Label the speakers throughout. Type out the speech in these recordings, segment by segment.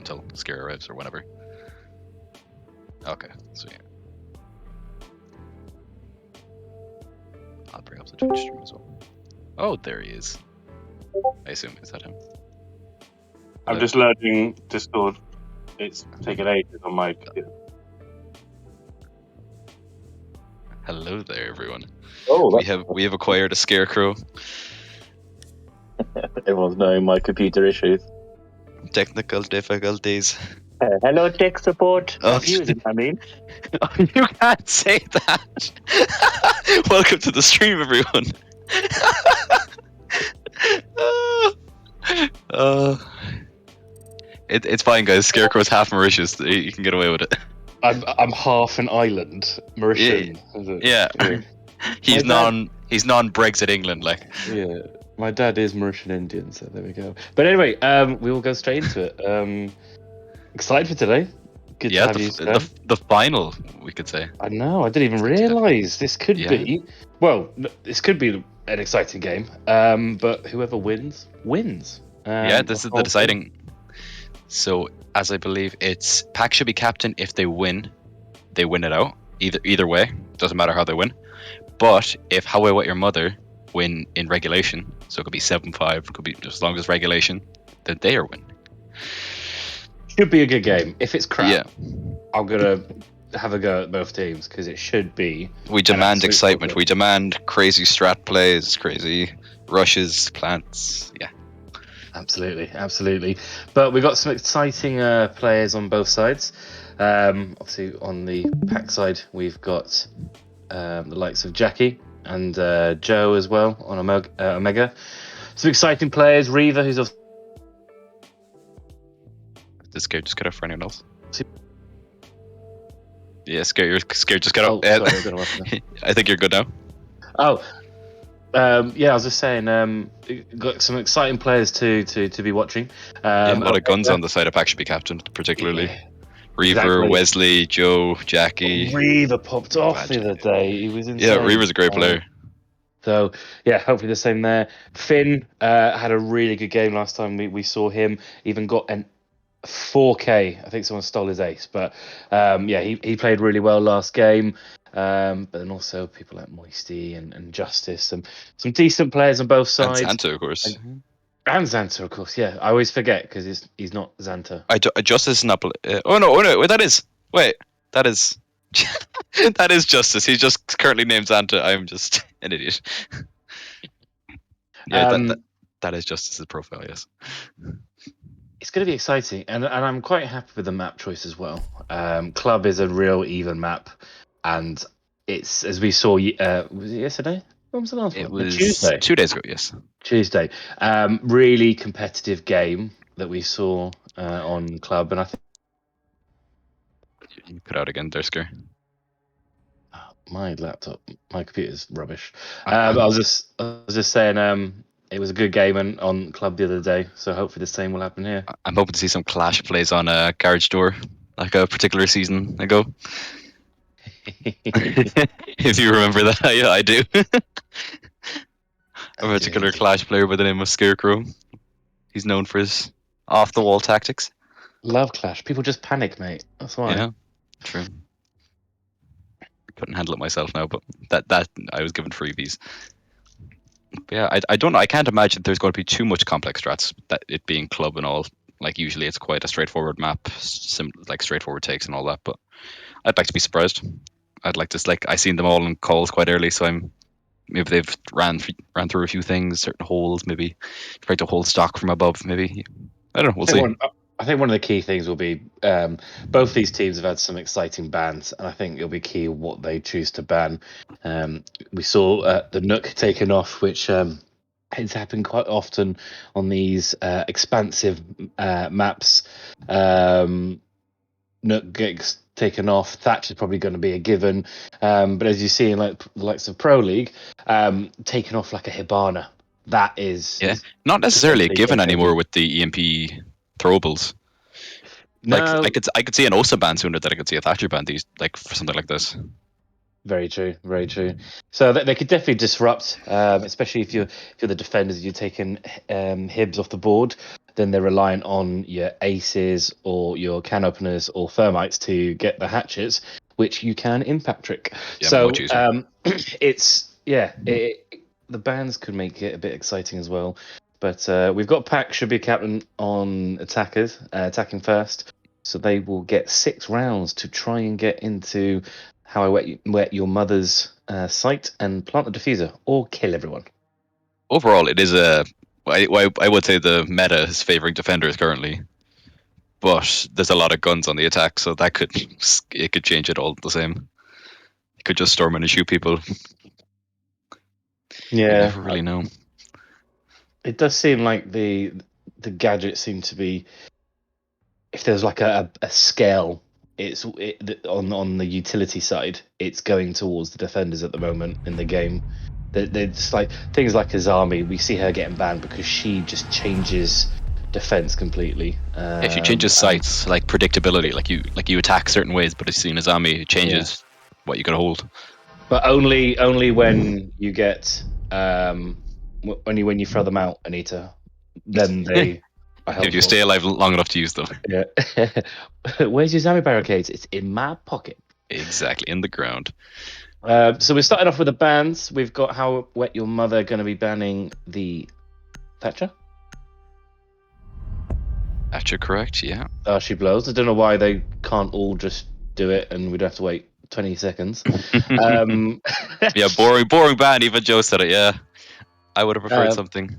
Speaker 1: until Scare arrives or whenever. Okay, so yeah. I'll bring up the Twitch stream as well. Oh, there he is. I assume, is that him?
Speaker 2: I'm just loading Discord. It's taken ages on my computer.
Speaker 1: Hello there, everyone.
Speaker 2: Oh,
Speaker 1: We have acquired a scarecrow.
Speaker 2: Everyone's knowing my computer issues.
Speaker 1: Technical difficulties.
Speaker 2: Hello, tech support.
Speaker 1: Oh,
Speaker 2: Abusing, I mean.
Speaker 1: You can't say that. Welcome to the stream, everyone. It's fine, guys. Scarecrow's half Mauritius. You can get away with it.
Speaker 3: I'm half an island, Mauritian. Is it?
Speaker 1: Yeah. He's
Speaker 3: My
Speaker 1: non-Brexit England, like.
Speaker 3: Yeah, my dad is Mauritian Indian, so there we go. But anyway, we will go straight into it. Excited for today. Good to have you, Stan.
Speaker 1: The final, we could say.
Speaker 3: I know. I didn't even realise this could be. Well, this could be an exciting game. But whoever wins.
Speaker 1: This is the deciding. So, as I believe, it's Pack should be captain if they win it out. Either way, doesn't matter how they win. But if How I Met Your Mother win in regulation, so it could be 7-5, could be just as long as regulation, then they are winning.
Speaker 3: Should be a good game. If it's crap,
Speaker 1: Yeah.
Speaker 3: I'm gonna have a go at both teams because it should be.
Speaker 1: We demand excitement. We demand crazy strat plays, crazy rushes, plants. Yeah.
Speaker 3: Absolutely. But we got some exciting players on both sides. Obviously, on the pack side, we've got the likes of Jackie and Joe as well on Omega. Some exciting players. Reaver, who's off.
Speaker 1: Did Scare just cut off for anyone else? Yeah, Scare just got off.
Speaker 3: Sorry, I don't know what
Speaker 1: I think you're good now.
Speaker 3: Oh. I was just saying, got some exciting players to be watching.
Speaker 1: A lot of guns on the side of Pack should be captain, particularly. Yeah, Reaver, exactly. Wesley, Joe, Jackie.
Speaker 3: Reaver popped off the other day. He was insane.
Speaker 1: Yeah, Reaver's a great player.
Speaker 3: So, yeah, hopefully the same there. Finn had a really good game last time we saw him. Even got an 4K. I think someone stole his ace. But, he played really well last game. But then also people like Moisty and Justice, some decent players on both sides.
Speaker 1: And Xanta, of course.
Speaker 3: And Xanta, of course, yeah. I always forget because he's not Xanta.
Speaker 1: Justice is not... Oh no, wait, that is... Wait, that is... that is Justice. He's just currently named Xanta. I'm just an idiot. Yeah, that is Justice's profile, yes.
Speaker 3: It's going to be exciting, and I'm quite happy with the map choice as well. Club is a real even map. And it's, as we saw, was it yesterday? When was the last one?
Speaker 1: It was
Speaker 3: Tuesday.
Speaker 1: 2 days ago, yes.
Speaker 3: Tuesday. Really competitive game that we saw on Club, and I think...
Speaker 1: You cut out again there, Scare.
Speaker 3: My laptop, my computer's rubbish. I was just saying, it was a good game on Club the other day, so hopefully the same will happen here.
Speaker 1: I'm hoping to see some Clash plays on Garage Door, like a particular season ago. If you remember that, yeah, I do. A particular Clash player by the name of Scarecrow. He's known for his off-the-wall tactics.
Speaker 3: Love Clash. People just panic, mate. That's why.
Speaker 1: Yeah, true. Couldn't handle it myself now, but that I was given freebies. But yeah, I can't imagine there's going to be too much complex strats. That it being club and all. Like usually, it's quite a straightforward map, like straightforward takes and all that. But I'd like to be surprised. I'd like to I seen them all in calls quite early, so maybe they've ran through a few things, certain holes, maybe tried to hold stock from above. Maybe I don't know. We'll see.
Speaker 3: I think one of the key things will be both these teams have had some exciting bans, and I think it'll be key what they choose to ban. We saw the Nook taken off, which has happened quite often on these expansive maps. Nook gets taken off. Thatch is probably going to be a given, but as you see in like the likes of Pro League, taken off like a Hibana. That is
Speaker 1: not necessarily a given anymore with the EMP throwables.
Speaker 3: No.
Speaker 1: Like I could see an Osa ban sooner than I could see a Thatcher ban for something like this.
Speaker 3: Very true. So they could definitely disrupt, especially if you're the defenders. You're taking Hibs off the board. then they're reliant on your aces or your can openers or thermites to get the hatchets, which you can impact trick.
Speaker 1: Yeah,
Speaker 3: So
Speaker 1: much easier.
Speaker 3: the bands could make it a bit exciting as well. But we've got Pack should be captain on attackers, attacking first. So they will get 6 rounds to try and get into How I Wet Your Mother's site and plant the diffuser or kill everyone.
Speaker 1: Overall, it is I would say the meta is favoring defenders currently, but there's a lot of guns on the attack, so it could change it all the same. You could just storm in and shoot people. You
Speaker 3: Yeah,
Speaker 1: never really know.
Speaker 3: it does seem like the gadgets seem to be, if there's like a scale, on the utility side, it's going towards the defenders at the moment in the game. They're just like things like Azami. We see her getting banned because she just changes defense completely.
Speaker 1: If she changes sights, like predictability, like you attack certain ways, but as soon as Ami, it changes what you can hold.
Speaker 3: But only when you get only when you throw them out, Anita, then they are helpful.
Speaker 1: If you stay alive long enough to use them.
Speaker 3: Yeah. Where's your Zami barricades? It's in my pocket.
Speaker 1: Exactly, in the ground.
Speaker 3: So we're starting off with the bans. We've got How Wet Your Mother going to be banning the Thatcher.
Speaker 1: Thatcher, correct? Yeah.
Speaker 3: She blows. I don't know why they can't all just do it and we'd have to wait 20 seconds.
Speaker 1: Yeah, boring ban. Even Joe said it. Yeah, I would have preferred something.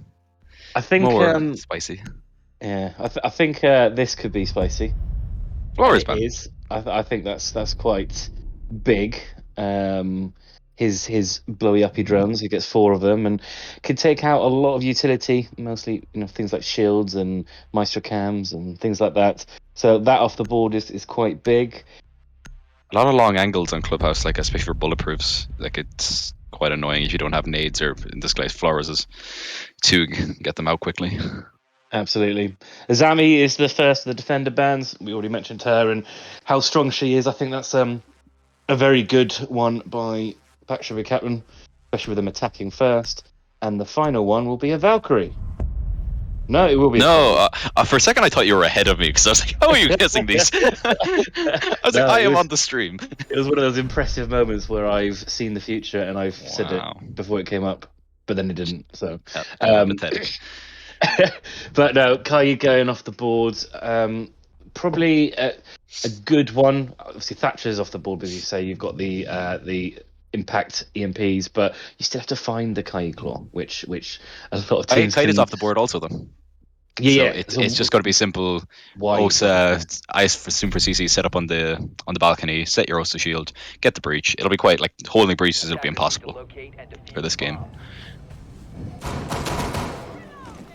Speaker 3: I think
Speaker 1: more spicy.
Speaker 3: Yeah, I think this could be spicy.
Speaker 1: Flores ban.
Speaker 3: I think that's quite big. His blowy uppy drones. He gets 4 of them and can take out a lot of utility, mostly things like shields and Maestro cams and things like that. So that off the board is quite big.
Speaker 1: A lot of long angles on Clubhouse, like especially for bulletproofs. Like it's quite annoying if you don't have nades or in this case Flores to get them out quickly.
Speaker 3: Absolutely. Azami is the first of the defender bans. We already mentioned her and how strong she is. I think that's a very good one by Patrick Captain, especially with them attacking first. And the final one will be a Valkyrie. No, it will be.
Speaker 1: No, for a second I thought you were ahead of me because I was like, "How are you guessing these?" I was like, "I am on the stream."
Speaker 3: It was one of those impressive moments where I've seen the future and I've said it before it came up, but then it didn't. So,
Speaker 1: pathetic.
Speaker 3: But no, Kai going off the board. Probably a good one. Obviously, Thatcher's off the board, as you say. You've got the impact EMPs, but you still have to find the Kai Claw, which a lot of teams.
Speaker 1: Kite is off the board also, though.
Speaker 3: Yeah,
Speaker 1: so it's just got to be simple. OSA, ice for Super CC set up on the balcony. Set your OSA shield. Get the breach. It'll be quite like holding breaches. It'll be impossible for this game.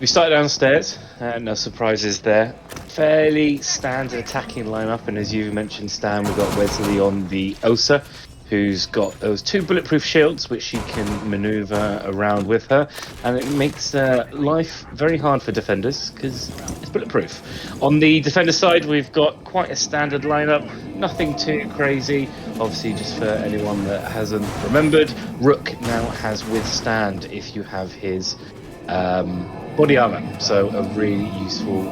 Speaker 3: We started downstairs, no surprises there. Fairly standard attacking lineup, and as you mentioned, Stan, we've got Wesley on the OSA, who's got those 2 bulletproof shields, which she can maneuver around with her, and it makes life very hard for defenders, because it's bulletproof. On the defender side, we've got quite a standard lineup, nothing too crazy. Obviously, just for anyone that hasn't remembered, Rook now has Withstand if you have his body armor, so a really useful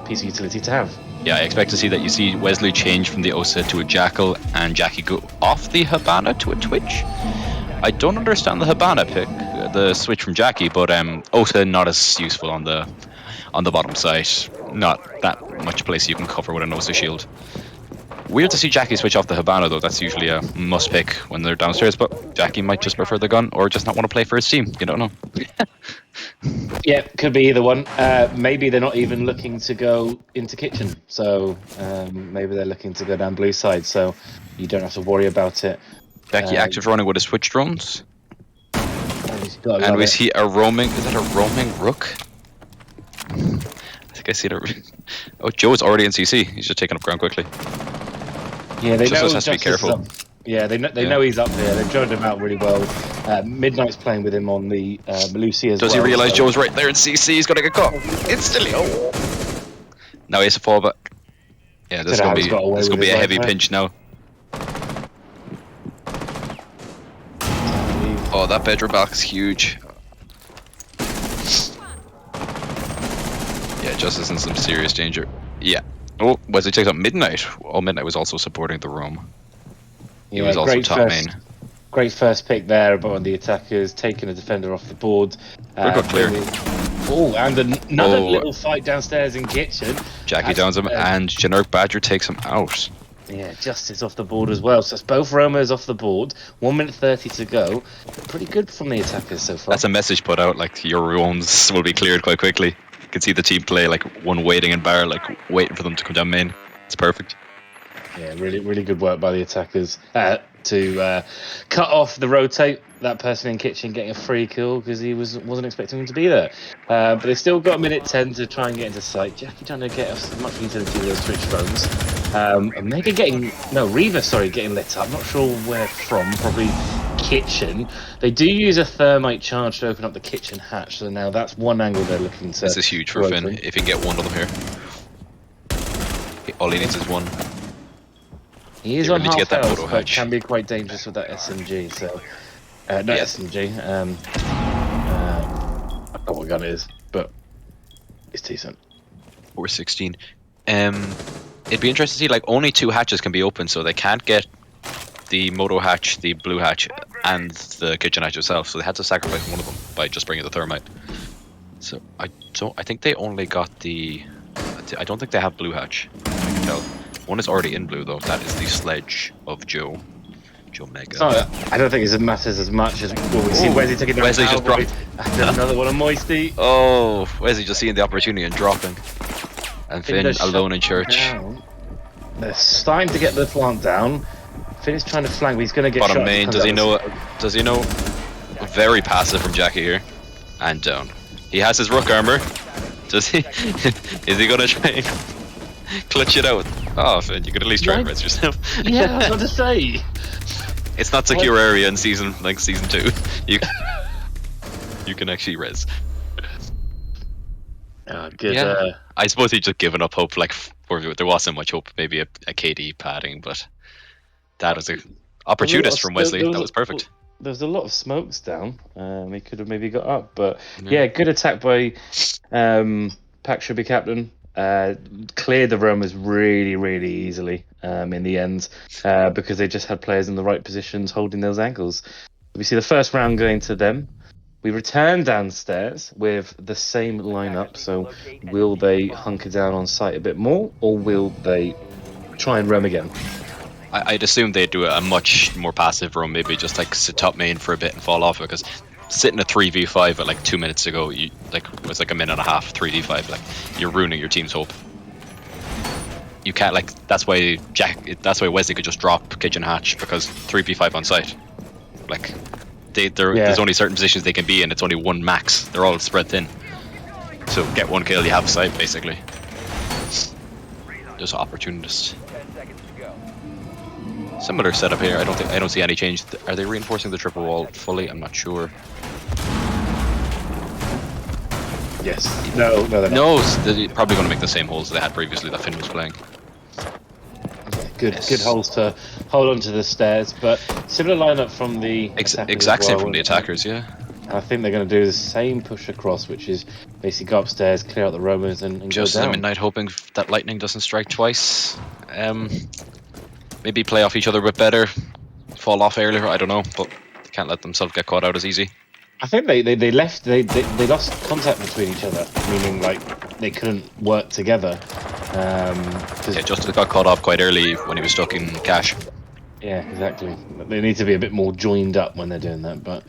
Speaker 3: piece of utility to have.
Speaker 1: Yeah, I expect to see that. You see Wesley change from the OSA to a Jackal and Jackie go off the Habana to a Twitch. I don't understand the Habana pick, the switch from Jackie, but OSA not as useful on the bottom side. Not that much place you can cover with an OSA shield. Weird to see Jackie switch off the Habana though. That's usually a must pick when they're downstairs, but Jackie might just prefer the gun or just not want to play for his team. You don't know.
Speaker 3: Yeah, could be either one. Maybe they're not even looking to go into kitchen, so maybe they're looking to go down blue side, so you don't have to worry about it.
Speaker 1: Jackie active running with his Twitch drones. And we see a roaming. Is that a roaming Rook? I think I see it. Oh, Joe's already in CC. He's just taking up ground quickly.
Speaker 3: Yeah, they know.
Speaker 1: Just has to be careful.
Speaker 3: Yeah, they know he's up there. They've joined him out really well. Midnight's playing with him on the Malusi as well.
Speaker 1: Does he realise Joe's right there in CC? He's going to get caught instantly. Oh. Now he has to fall back. Yeah, this is going to be a heavy pinch now. Oh, that bedroom box is huge. Yeah, Justice in some serious danger. Yeah. Oh, Wesley takes out Midnight. Oh, Midnight was also supporting the roam. He was also top main.
Speaker 3: Great first pick there about one of the attackers, taking a defender off the board.
Speaker 1: Very good clear.
Speaker 3: Oh, and another little fight downstairs in kitchen.
Speaker 1: Jackie downs him, and Generic Badger takes him out.
Speaker 3: Yeah, Justice off the board as well. So it's both Romers off the board. 1 minute 30 to go. Pretty good from the attackers so far.
Speaker 1: That's a message put out, like your rooms will be cleared quite quickly. You can see the team play like one waiting in bar, like waiting for them to come down main. It's perfect.
Speaker 3: Yeah, really good work by the attackers to cut off the rotate. That person in kitchen getting a free kill because he wasn't expecting him to be there. But they still got a minute 10 to try and get into sight. Jackie trying to get as much utility with those Twitch drones. Omega Reaver, getting lit up. Not sure where from. Probably kitchen. They do use a thermite charge to open up the kitchen hatch. So now that's one angle they're looking to.
Speaker 1: This is huge for Finn if he can get one of them here. All he needs is one.
Speaker 3: He is on half health, but can be quite dangerous with that SMG. So, SMG. I don't know what gun it is, but it's decent.
Speaker 1: 416. It'd be interesting to see. Like only 2 hatches can be open, so they can't get the moto hatch, the blue hatch, and the kitchen hatch itself. So they had to sacrifice one of them by just bringing the thermite. So I think they only got the. I don't think they have blue hatch. I can tell. One is already in blue though. That is the sledge of Joe Mega.
Speaker 3: I don't think it matters as much as what we see. Wesley taking down
Speaker 1: Wesley just dropped
Speaker 3: another one on Moisty.
Speaker 1: Oh, Wesley just seeing the opportunity and dropping. And Finn alone in church.
Speaker 3: Down. They're starting to get the plant down. Finn is trying to flank, but he's going to get
Speaker 1: bottom
Speaker 3: shot.
Speaker 1: Main. Does he know? Does he know? Very passive from Jackie here, and down. He has his rook armor. Does he? Is he going to try and clutch it out? Oh, Finn, you could at least try and res yourself.
Speaker 3: Yeah, I was about to say.
Speaker 1: It's not secure area in season 2. You can actually res.
Speaker 3: Good.
Speaker 1: Yeah. I suppose he'd just given up hope. Like there wasn't much hope. Maybe a KD padding, but that was an opportunist from Wesley. That was perfect.
Speaker 3: There's a lot of smokes down. He could have maybe got up, but yeah, good attack by Pack should be captain. Cleared the Romers really easily in the end because they just had players in the right positions holding those angles. We see the first round going to them. We return downstairs with the same lineup. So will they hunker down on site a bit more, or will they try and roam again?
Speaker 1: I'd assume they'd do a much more passive roam, maybe just like sit top main for a bit and fall off, because sitting a 3v5 at like 2 minutes ago, it was like a minute and a half 3v5. Like you're ruining your team's hope. You can't that's why Wesley could just drop kitchen hatch, because 3v5 on site. Like there's only certain positions they can be in. It's only one max. They're all spread thin. So get one kill, you have sight basically. Just opportunist. Similar setup here. I don't see any change. Are they reinforcing the triple wall fully? I'm not sure.
Speaker 3: Yes. No, they're not.
Speaker 1: No, they're probably going to make the same holes they had previously that Finn was playing.
Speaker 3: Good holes to hold onto the stairs, but similar lineup from the
Speaker 1: exact same from the attackers, yeah.
Speaker 3: I think they're going to do the same push across, which is basically go upstairs, clear out the Romans, and
Speaker 1: just
Speaker 3: go down.
Speaker 1: Midnight hoping that lightning doesn't strike twice. Maybe play off each other a bit better, fall off earlier. I don't know, but they can't let themselves get caught out as easy.
Speaker 3: I think they lost contact between each other, meaning like they couldn't work together.
Speaker 1: Justice got caught off quite early when he was stuck in cash.
Speaker 3: Yeah, exactly. They need to be a bit more joined up when they're doing that, but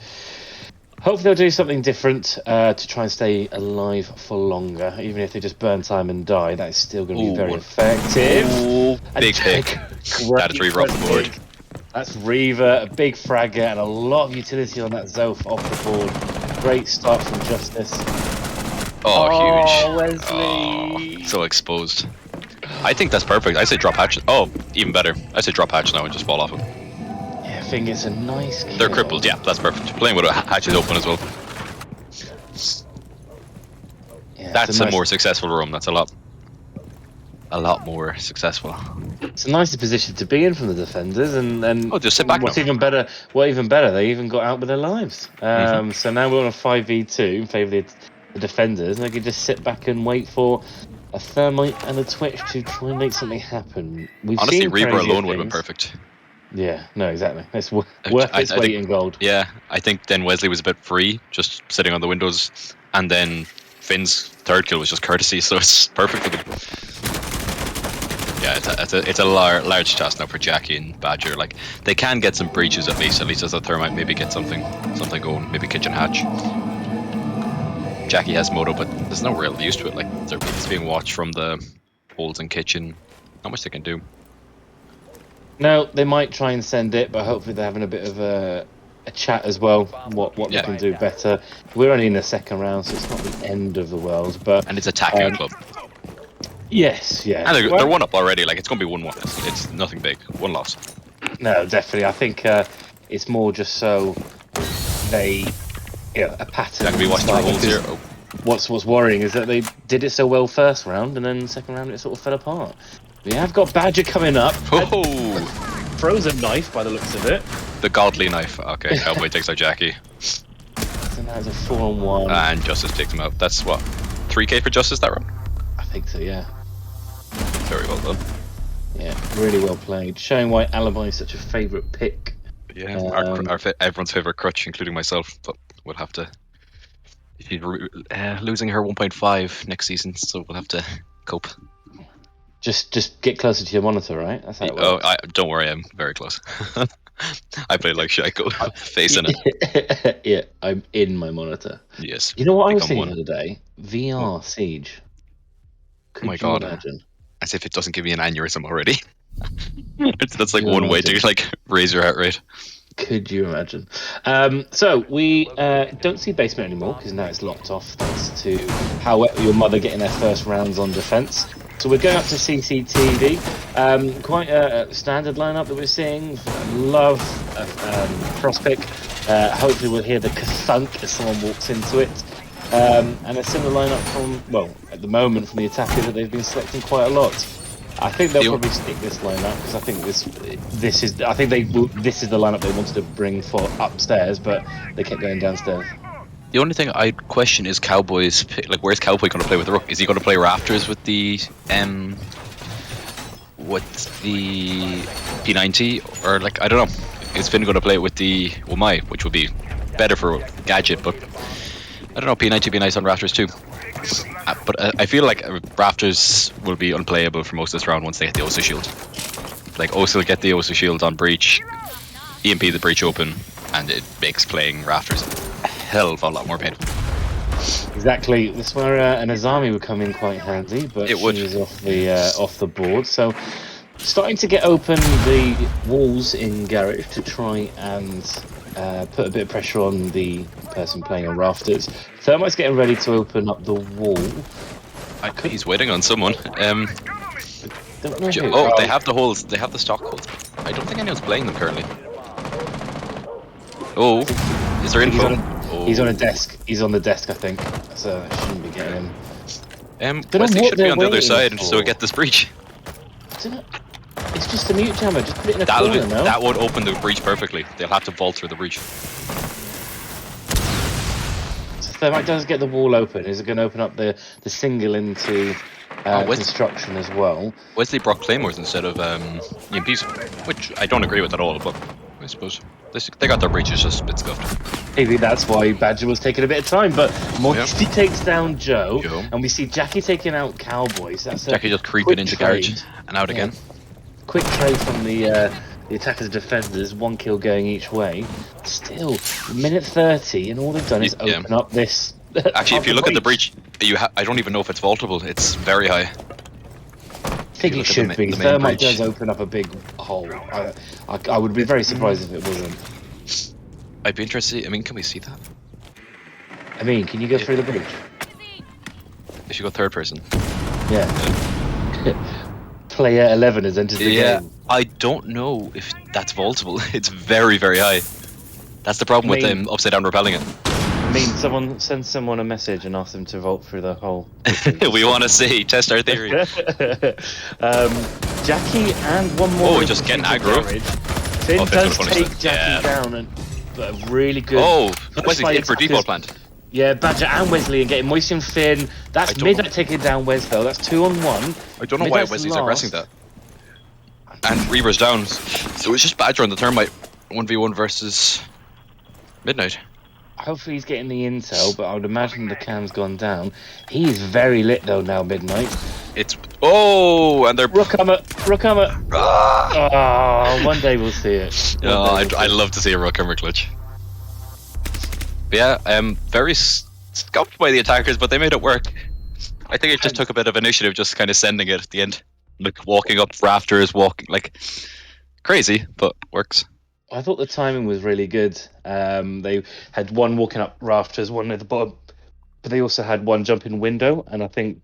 Speaker 3: hopefully they'll do something different to try and stay alive for longer. Even if they just burn time and die, that is still going to be very effective.
Speaker 1: Ooh, big pick. That is Reaver off the board.
Speaker 3: That's Reaver, a big fragger, and a lot of utility on that Zoth off the board. Great start from Justice.
Speaker 1: Oh, huge.
Speaker 3: Wesley.
Speaker 1: Oh, so exposed. I think that's perfect. I say drop hatch. Oh, even better. I say drop hatch now and just fall off him.
Speaker 3: Yeah, I think it's a nice kill.
Speaker 1: They're crippled, yeah, that's perfect. Playing with hatches open as well. Yeah, that's a more successful roam. That's a lot more successful.
Speaker 3: It's a nicer position to be in from the defenders, and
Speaker 1: just sit back.
Speaker 3: What's even better, they even got out with their lives. So now we're on a 5v2 in favour of the defenders, and they can just sit back and wait for a Thermite and a Twitch to try and make something happen. We've
Speaker 1: Honestly,
Speaker 3: seen
Speaker 1: Reaper
Speaker 3: crazier
Speaker 1: alone would have been
Speaker 3: things.
Speaker 1: perfect.
Speaker 3: Yeah, no, exactly. It's worth
Speaker 1: I
Speaker 3: its weight
Speaker 1: think,
Speaker 3: in gold.
Speaker 1: yeah, I think then Wesley was a bit free, just sitting on the windows, and then Finn's third kill was just courtesy, so it's perfect for them. Yeah, it's a large task now for Jackie and Badger. Like, they can get some breaches at least as a Thermite, maybe get something going, maybe kitchen hatch. Jackie has moto, but there's no real use to it. Like, it's being watched from the holes in kitchen. Not much they can do.
Speaker 3: No, they might try and send it, but hopefully they're having a bit of a chat as well. What they can do better. We're only in the second round, so it's not the end of the world. But
Speaker 1: And it's attacking a club.
Speaker 3: yes, yeah.
Speaker 1: And they're one up already. Like, it's going to be 1-1. It's nothing big. One loss.
Speaker 3: No, definitely. I think it's more just so they, a pattern.
Speaker 1: That can be watching the holes here. Oh.
Speaker 3: What's worrying is that they did it so well first round, and then second round it sort of fell apart. We have got Badger coming up.
Speaker 1: Oh!
Speaker 3: Frozen knife by the looks of it.
Speaker 1: The godly knife. Okay, Cowboy takes out Jackie.
Speaker 3: So now it's a 4-on-1.
Speaker 1: And Justice takes him out. That's what? 3k for Justice that round?
Speaker 3: I think so, yeah.
Speaker 1: Very well done.
Speaker 3: Yeah, really well played. Showing why Alibi is such a favourite pick.
Speaker 1: Yeah, everyone's favourite crutch, including myself. But we'll have to. She's losing her 1.5 next season, so we'll have to cope.
Speaker 3: Just get closer to your monitor, right? That's how it works.
Speaker 1: Don't worry, I'm very close. I play like Shaiko, facing it.
Speaker 3: Yeah, I'm in my monitor.
Speaker 1: Yes.
Speaker 3: You know what I was thinking the other day? VR Siege. Could
Speaker 1: oh my
Speaker 3: you
Speaker 1: god!
Speaker 3: imagine?
Speaker 1: As if it doesn't give me an aneurysm already. That's like one way to like raise your heart rate.
Speaker 3: Could you imagine? So we don't see basement anymore because now it's locked off thanks to how your mother getting their first rounds on defence. So we're going up to CCTV. Quite a standard lineup that we're seeing. Love Prospect. Hopefully we'll hear the ka-thunk as someone walks into it. And a similar lineup from, well, at the moment from the attackers that they've been selecting quite a lot. I think they'll probably stick this lineup because I think this is the lineup they wanted to bring for upstairs, but they kept going downstairs.
Speaker 1: The only thing I'd question is Cowboy's like, where's Cowboy going to play with the Rook? Is he going to play Rafters with the P90, or like, I don't know? Is Finn going to play it with the Umai, which would be better for Gadget, but I don't know. P90 would be nice on Rafters too. But I feel like Rafters will be unplayable for most of this round once they get the Osa shield. Like, Osa will get the Osa shield on breach, EMP the breach open, and it makes playing Rafters a hell of a lot more painful.
Speaker 3: Exactly. This is where an Azami would come in quite handy, but she's off the board. So starting to get open the walls in Garage to try and put a bit of pressure on the person playing on Rafters. Thermite's getting ready to open up the wall.
Speaker 1: He's waiting on someone.
Speaker 3: Don't know who.
Speaker 1: They have the holes. They have the stock holes. I don't think anyone's playing them currently. Oh, is there info?
Speaker 3: He's on a desk. He's on the desk, I think. So I shouldn't be getting him.
Speaker 1: Wesley should be on the other side, so we get this breach.
Speaker 3: It's just a mute jammer. Just put it in a corner now.
Speaker 1: That would open the breach perfectly. They'll have to vault through the breach.
Speaker 3: So Thermite does get the wall open. Is it going to open up the single into construction as well?
Speaker 1: Wesley brought Claymores instead of EMPs, which I don't agree with at all, but I suppose they got their breaches just a bit scuffed.
Speaker 3: Maybe that's why Badger was taking a bit of time, but Moisty takes down Joe, and we see Jackie taking out Cowboys. That's
Speaker 1: Jackie just creeping into Garage and out again.
Speaker 3: Quick trade from the attackers and defenders, 1 kill going each way. Still, minute 30, and all they've done is open up this.
Speaker 1: Actually, if you look at the breach, I don't even know if it's vaultable. It's very high.
Speaker 3: I think it should be. Thermite does open up a big hole. I would be very surprised if it wasn't.
Speaker 1: I'd be interested. I mean, can we see that?
Speaker 3: I mean, can you go through the breach?
Speaker 1: If you go third person.
Speaker 3: Yeah. Player 11 has entered the game.
Speaker 1: I don't know if that's vaultable. It's very, very high. That's the problem with them upside down repelling it.
Speaker 3: I mean, send someone a message and ask them to vault through the hole.
Speaker 1: We want to see. Test our theory.
Speaker 3: Jackie and one more.
Speaker 1: Oh, just getting aggro.
Speaker 3: Finn does take Jackie down, but a really good.
Speaker 1: Oh, Wesley's in for default plant.
Speaker 3: Yeah, Badger and Wesley are getting Moist and Finn. That's Midnight taking down Wes though. That's 2-on-1.
Speaker 1: I don't know why Wesley's aggressing that. And Reaver's down. So it's just Badger on the Thermite. 1v1 versus Midnight.
Speaker 3: Hopefully he's getting the intel, but I would imagine the cam's gone down. He is very lit though now, Midnight.
Speaker 1: It's and they're
Speaker 3: Rookhammer. Oh, one day we'll see it.
Speaker 1: I love to see a Rookhammer clutch. But yeah, very scuffed by the attackers, but they made it work. I think it just took a bit of initiative, just kind of sending it at the end, like walking up rafters, like crazy, but works.
Speaker 3: I thought the timing was really good. They had one walking up rafters, one at the bottom, but they also had one jumping window, and I think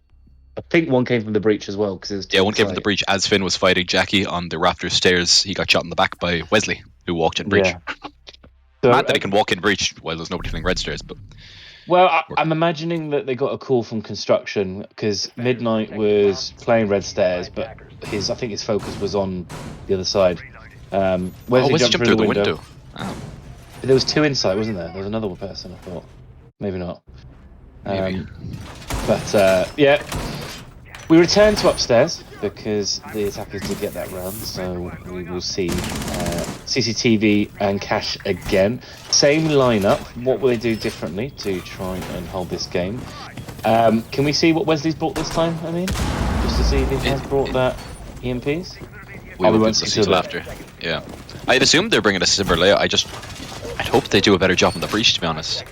Speaker 3: one came from the breach as well because it was
Speaker 1: one came from the breach as Finn was fighting Jackie on the rafters stairs. He got shot in the back by Wesley, who walked in breach.
Speaker 3: Yeah. So,
Speaker 1: Mad that he can walk in breach while there's nobody playing red stairs, but
Speaker 3: I'm imagining that they got a call from construction because Midnight was playing red stairs, but I think his focus was on the other side. Wesley jumped through the window.
Speaker 1: Oh.
Speaker 3: There was two inside, wasn't there? There was another person, I thought. Maybe not.
Speaker 1: Maybe.
Speaker 3: But yeah, we return to upstairs because the attackers did get that round, so we will see CCTV and Cash again. Same lineup. What will they do differently to try and hold this game? Can we see what Wesley's brought this time? I mean, just to see if he has brought that EMPs.
Speaker 1: We won't see till after. Yeah, I'd assume they're bringing a similar layout. I'd hope they do a better job on the breach, to be honest.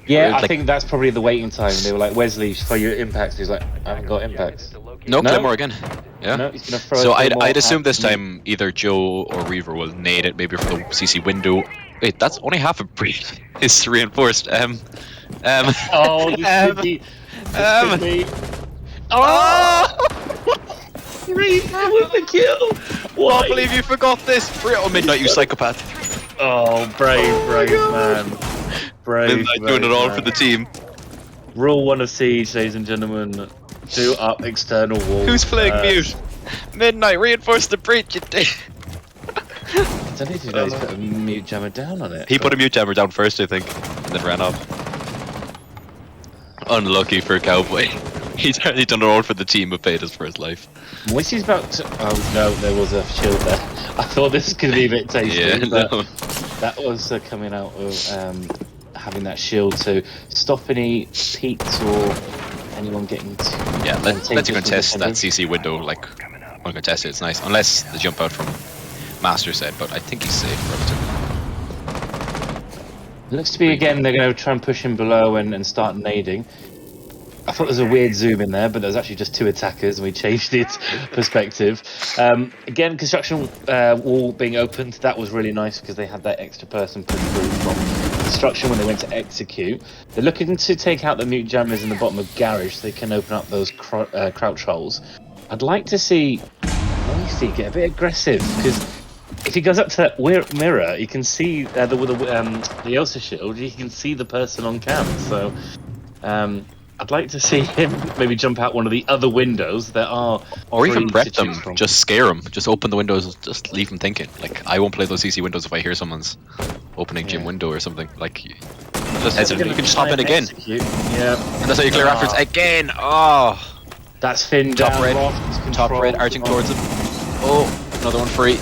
Speaker 3: Yeah, I think that's probably the waiting time. They were like, Wesley, for your impacts. He's like, I haven't got impacts.
Speaker 1: No, Claymore again. Yeah.
Speaker 3: No, he's gonna throw
Speaker 1: so I'd assume this time either Joe or Reaver will nade it, maybe for the CC window. Wait, that's only half a breach. It's reinforced.
Speaker 3: Oh, this could be. Reaver with the kill.
Speaker 1: Why? I can't believe you forgot this. Oh, Midnight, you psychopath.
Speaker 3: Oh, brave man. Brave.
Speaker 1: Midnight doing it all for the team.
Speaker 3: Rule 1 of Siege, ladies and gentlemen. Do up external walls.
Speaker 1: Who's playing mute? Midnight, reinforce the breach, you dick.
Speaker 3: I don't know if you know he's put a mute jammer down on it.
Speaker 1: He put a mute jammer down first, I think, and then ran off. Unlucky for Cowboy. He's done it all for the team, but paid us for his life.
Speaker 3: Moisty's about to... Oh no, there was a shield there. I thought this could be a bit tasty, but that was coming out of having that shield to stop any peaks or anyone getting to...
Speaker 1: Yeah, let's you contest that CC window, like, uncontested, it's nice. Unless the jump out from Master said, but I think he's safe for everything.
Speaker 3: Looks to be, again, they're going to try and push him below and start nading. I thought there was a weird zoom in there, but there was actually just two attackers, and we changed its perspective. Again, construction wall being opened, that was really nice because they had that extra person put through from construction when they went to execute. They're looking to take out the mute jammers in the bottom of garage so they can open up those crouch holes. I'd like to see Moisty get a bit aggressive because if he goes up to that mirror, you can see the Elsa shield. You can see the person on cam. So I'd like to see him maybe jump out one of the other windows that are,
Speaker 1: or even prep them. Just scare them. Just open the windows. Just leave them thinking. Like, I won't play those CC windows if I hear someone's opening gym window or something. Like, just hesitate. You can just hop in again.
Speaker 3: Yeah.
Speaker 1: And that's how you clear afterwards again. Oh.
Speaker 3: That's Finn
Speaker 1: top
Speaker 3: down.
Speaker 1: Top red arching towards him. Oh, another one free.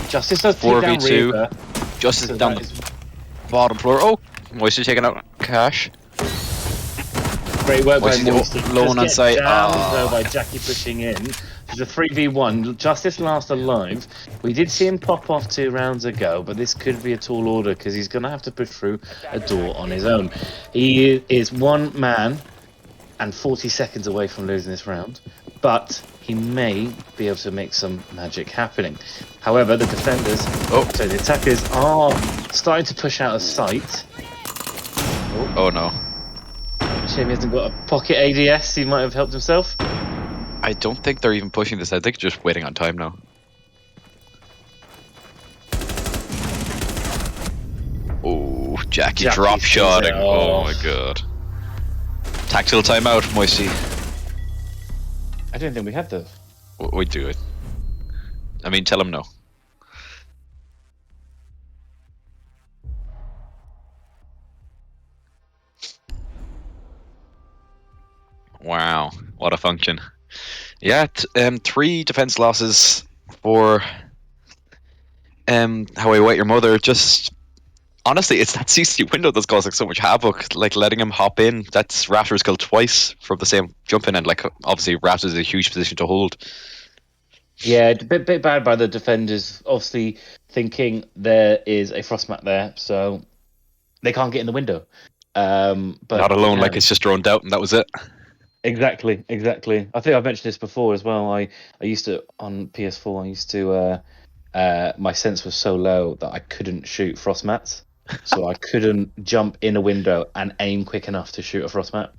Speaker 3: Justice does take down Reaver.
Speaker 1: Justice down the bottom floor. Oh, Moisty taking out Cash.
Speaker 3: Great work by Moisty.
Speaker 1: Low on site.
Speaker 3: Though, by Jackie pushing in. It's a 3v1. Justice last alive. We did see him pop off 2 rounds ago, but this could be a tall order because he's going to have to push through a door on his own. He is 1 man and 40 seconds away from losing this round, but he may be able to make some magic happening. However, the defenders, the attackers are starting to push out of sight.
Speaker 1: Oh no.
Speaker 3: Shame he hasn't got a pocket ADS, he might have helped himself.
Speaker 1: I don't think they're even pushing this, I think they're just waiting on time now. Oh, Jackie drop shotting. Oh my god. Tactical timeout, Moisty.
Speaker 3: I don't think we have those.
Speaker 1: We do it. I mean, tell him no. What a function. Yeah, 3 defense losses for How I Wait Your Mother. Just honestly, it's that CC window that's causing so much havoc. Like letting him hop in. That's Raptors killed twice from the same jump in, and like obviously Raptors is a huge position to hold.
Speaker 3: Yeah, a bit bad by the defenders. Obviously, thinking there is a frost mat there, so they can't get in the window. But
Speaker 1: Not
Speaker 3: they
Speaker 1: alone,
Speaker 3: can.
Speaker 1: like it's just droned out, and that was it.
Speaker 3: Exactly. I think I've mentioned this before as well. I used to on PS4. I used to my sense was so low that I couldn't shoot frost mats, so I couldn't jump in a window and aim quick enough to shoot a frost mat.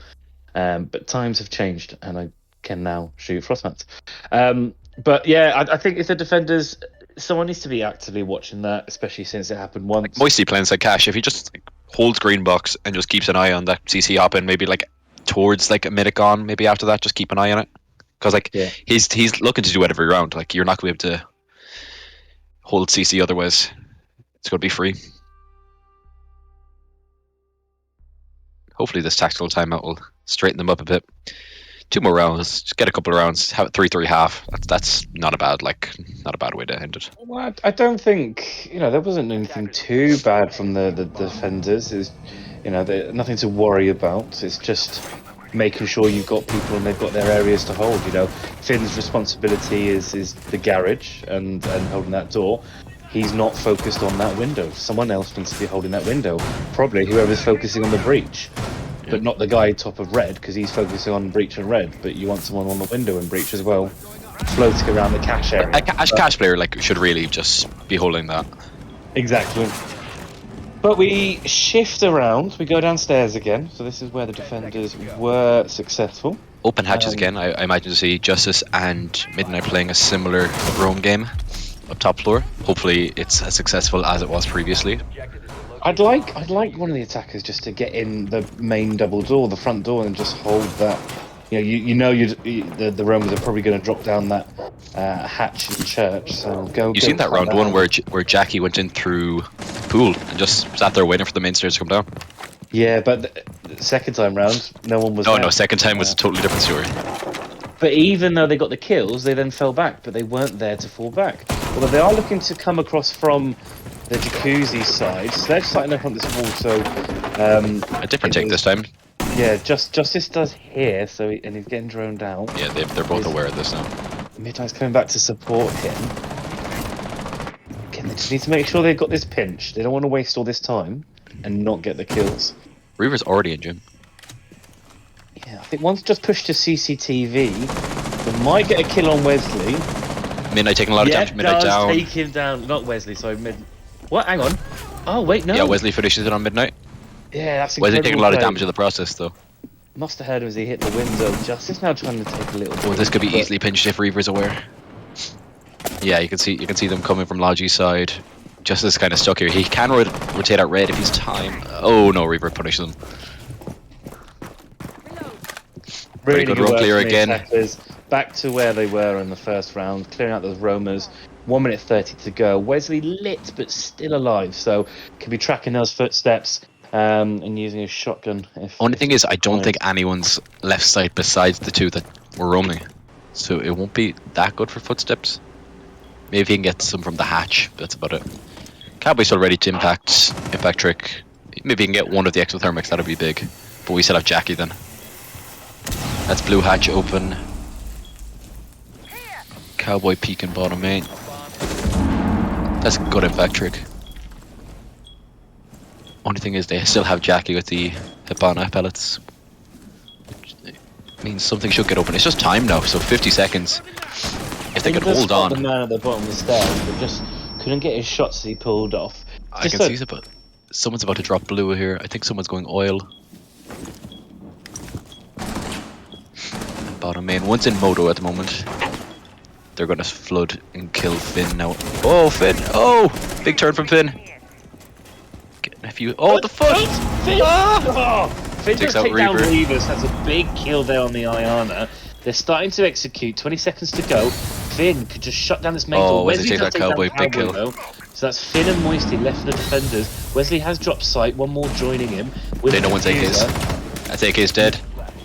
Speaker 3: But times have changed, and I can now shoot frost mats. But yeah, I think if the defenders, someone needs to be actively watching that, especially since it happened once.
Speaker 1: Moisty playing inside Cash, if he just holds green box and just keeps an eye on that CC hop in, maybe like towards like a minute gone, maybe after that, just keep an eye on it. Because like
Speaker 3: Yeah.
Speaker 1: he's looking to do it every round. Like you're not going to be able to hold CC otherwise. It's going to be free. Hopefully this tactical timeout will straighten them up a bit. 2 more rounds, just get a couple of rounds, have it 3-3 half. That's not a bad way to end it.
Speaker 3: Well, I don't think there wasn't anything too bad from the defenders. Is nothing to worry about. It's just making sure you've got people and they've got their areas to hold. Finn's responsibility is the garage and holding that door. He's not focused on that window. Someone else needs to be holding that window. Probably whoever's focusing on the breach. But not the guy top of red, because he's focusing on breach and red. But you want someone on the window and breach as well, floating around the cache area.
Speaker 1: A cash player should really just be holding that.
Speaker 3: Exactly. But we shift around. We go downstairs again. So this is where the defenders were successful.
Speaker 1: Open hatches again. I imagine to see Justice and Midnight playing a similar roam game up top floor. Hopefully it's as successful as it was previously.
Speaker 3: I'd like one of the attackers just to get in the main double door, the front door, and just hold that. The Romans are probably going to drop down that hatch in church. So go.
Speaker 1: You seen that round one where Jackie went in through the pool and just sat there waiting for the main stairs to come down?
Speaker 3: Yeah, but the second time round, no one was.
Speaker 1: No,
Speaker 3: there.
Speaker 1: no. Second time was a totally different story.
Speaker 3: But even though they got the kills, they then fell back. But they weren't there to fall back. Although they are looking to come across from the jacuzzi side, so they're starting up on this wall. So
Speaker 1: a different take this time.
Speaker 3: Yeah, Justice does here, and he's getting droned out.
Speaker 1: Yeah, they're both aware of this now.
Speaker 3: Midnight's coming back to support him. Again, they just need to make sure they've got this pinch. They don't want to waste all this time and not get the kills.
Speaker 1: Reaver's already in gym.
Speaker 3: Yeah, I think once just pushed to CCTV, they might get a kill on Wesley.
Speaker 1: Midnight taking a lot of damage. Midnight down.
Speaker 3: Take him down. Not Wesley, sorry. What? Hang on. Oh, wait, no.
Speaker 1: Yeah, Wesley finishes it on Midnight.
Speaker 3: Yeah, that's incredible.
Speaker 1: Wesley taking a lot of damage in the process, though.
Speaker 3: Must have heard him as he hit the window. Justice now trying to take a little bit.
Speaker 1: Oh, this could be easily pinched if Reaver's aware. Yeah, you can see them coming from Logi's side. Justice is kind of stuck here. He can rotate out red if he's time. Oh no, Reaver punishes him. Really good run clear again.
Speaker 3: Attackers. Back to where they were in the first round, clearing out those roamers. 1 minute 30 to go. Wesley lit but still alive, so can be tracking those footsteps and using his shotgun.
Speaker 1: Only thing is, I don't think anyone's left side besides the 2 that were roaming, so it won't be that good for footsteps. Maybe he can get some from the hatch, but that's about it. Cowboy's still ready to impact trick. Maybe he can get one of the exothermics, that'd be big. But we still have Jackie then. That's blue hatch open. Cowboy peeking bottom main. That's a good impact trick. Only thing is they still have Jackie with the Hibana pellets. Which means something should get open. It's just time now, so 50 seconds. If they could hold on.
Speaker 3: The man at the bottom of the stairs, but just couldn't get his shots as he pulled off.
Speaker 1: I can see it, but someone's about to drop blue here. I think someone's going oil. Bottom main. One's in moto at the moment. They're going to flood and kill Finn now. Oh, Finn! Oh! Big turn from Finn. Getting a few. Oh, the foot!
Speaker 3: Finn!
Speaker 1: Ah!
Speaker 3: Oh, Finn
Speaker 1: Takes
Speaker 3: does
Speaker 1: out
Speaker 3: take down
Speaker 1: Reaver.
Speaker 3: Reavers. That's a big kill there on the Iana. They're starting to execute. 20 seconds to go. Finn could just shut down this main door.
Speaker 1: Wesley
Speaker 3: Wesley
Speaker 1: takes
Speaker 3: does
Speaker 1: that
Speaker 3: take
Speaker 1: Cowboy,
Speaker 3: down
Speaker 1: big kill.
Speaker 3: though. So that's Finn and Moisty left for the defenders. Wesley has dropped sight. One more joining him. With
Speaker 1: They know one's AK's. That's AK's dead.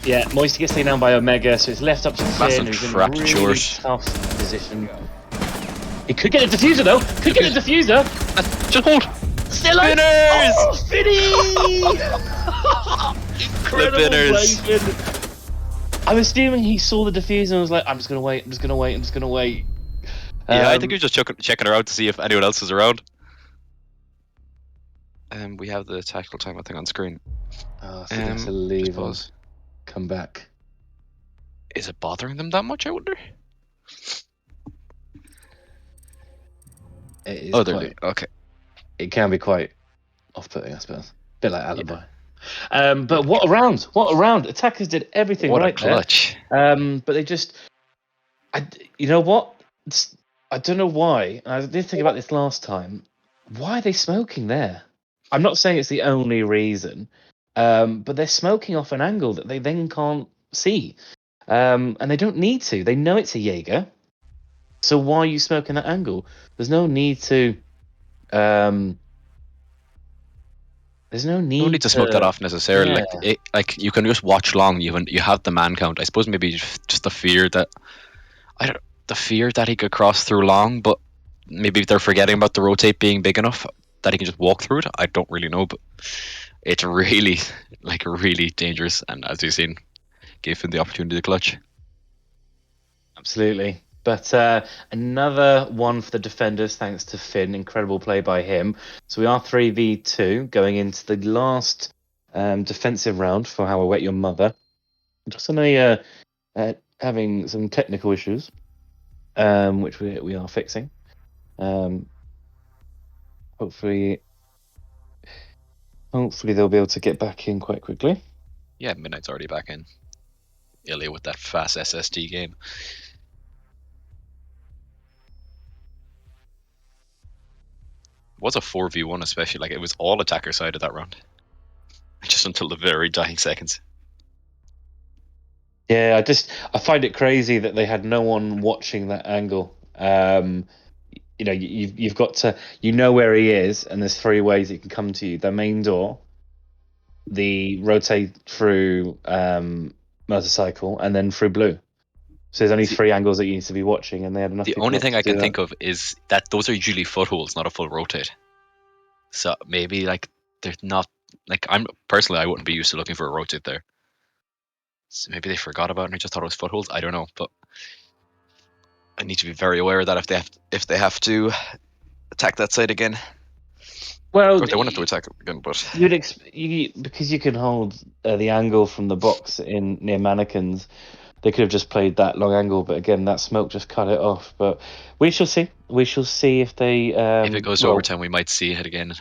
Speaker 3: Yeah, Moisty gets taken down by Omega, so it's left up to
Speaker 1: That's
Speaker 3: Finn,
Speaker 1: a
Speaker 3: who's in a
Speaker 1: trapped
Speaker 3: really
Speaker 1: short.
Speaker 3: tough position. He could get the diffuser though. Could get the diffuser.
Speaker 1: Just hold.
Speaker 3: Still on.
Speaker 1: Spinners!
Speaker 3: Oh, Finny! Incredible play,
Speaker 1: Spinners.
Speaker 3: Finn. I'm assuming he saw the diffuser and was like, "I'm just gonna wait. I'm just gonna wait. I'm just gonna wait."
Speaker 1: Yeah, I think he was just checking her out to see if anyone else is around. We have the tactical time, I think, on screen.
Speaker 3: Oh, so he has to leave.
Speaker 1: Just pause.
Speaker 3: Come back.
Speaker 1: Is it bothering them that much? I wonder.
Speaker 3: It is
Speaker 1: Oh, they're
Speaker 3: quite.
Speaker 1: okay.
Speaker 3: It can be quite off-putting, I suppose. A bit like Alibi. But what a round! What a round! Attackers did everything
Speaker 1: What a
Speaker 3: right
Speaker 1: clutch!
Speaker 3: there. But they just, you know what? I don't know why. I did think about this last time. Why are they smoking there? I'm not saying it's the only reason, but they're smoking off an angle that they then can't see, and they don't need to. They know it's a Jaeger, so why are you smoking that angle? There's no need to. There's no
Speaker 1: You don't
Speaker 3: need
Speaker 1: need to smoke that off necessarily.
Speaker 3: Yeah.
Speaker 1: Like you can just watch long. You have the man count. I suppose maybe just the fear that he could cross through long, but maybe they're forgetting about the rotate being big enough that he can just walk through it. I don't really know, but it's really really dangerous. And as you've seen, gave him the opportunity to clutch.
Speaker 3: Absolutely. But another one for the defenders, thanks to Finn. Incredible play by him. So we are 3v2 going into the last defensive round for How I Wet Your Mother. Just on having some technical issues, which we are fixing. Hopefully they'll be able to get back in quite quickly.
Speaker 1: Yeah, Midnight's already back in. Ilya with that fast SSD game. Was a 4v1, especially. Like, it was all attacker side of that round. Just until the very dying seconds.
Speaker 3: Yeah, I find it crazy that they had no one watching that angle. You've got to, where he is, and there's three ways it can come to you: the main door, the rotate through motorcycle, and then through blue. So there's only three angles that you need to be watching, and they had enough.
Speaker 1: The only thing I can think of is that those are usually footholds, not a full rotate. So maybe like they're not like I wouldn't be used to looking for a rotate there. So maybe they forgot about it and I just thought it was footholds. I don't know, but I need to be very aware of that if they have to attack that side again.
Speaker 3: Well,
Speaker 1: or they won't have to attack it again, but
Speaker 3: because you can hold the angle from the box in near mannequins. They could have just played that long angle, but again, that smoke just cut it off. But we shall see. We shall see if they.
Speaker 1: If it goes to overtime, we might see it again.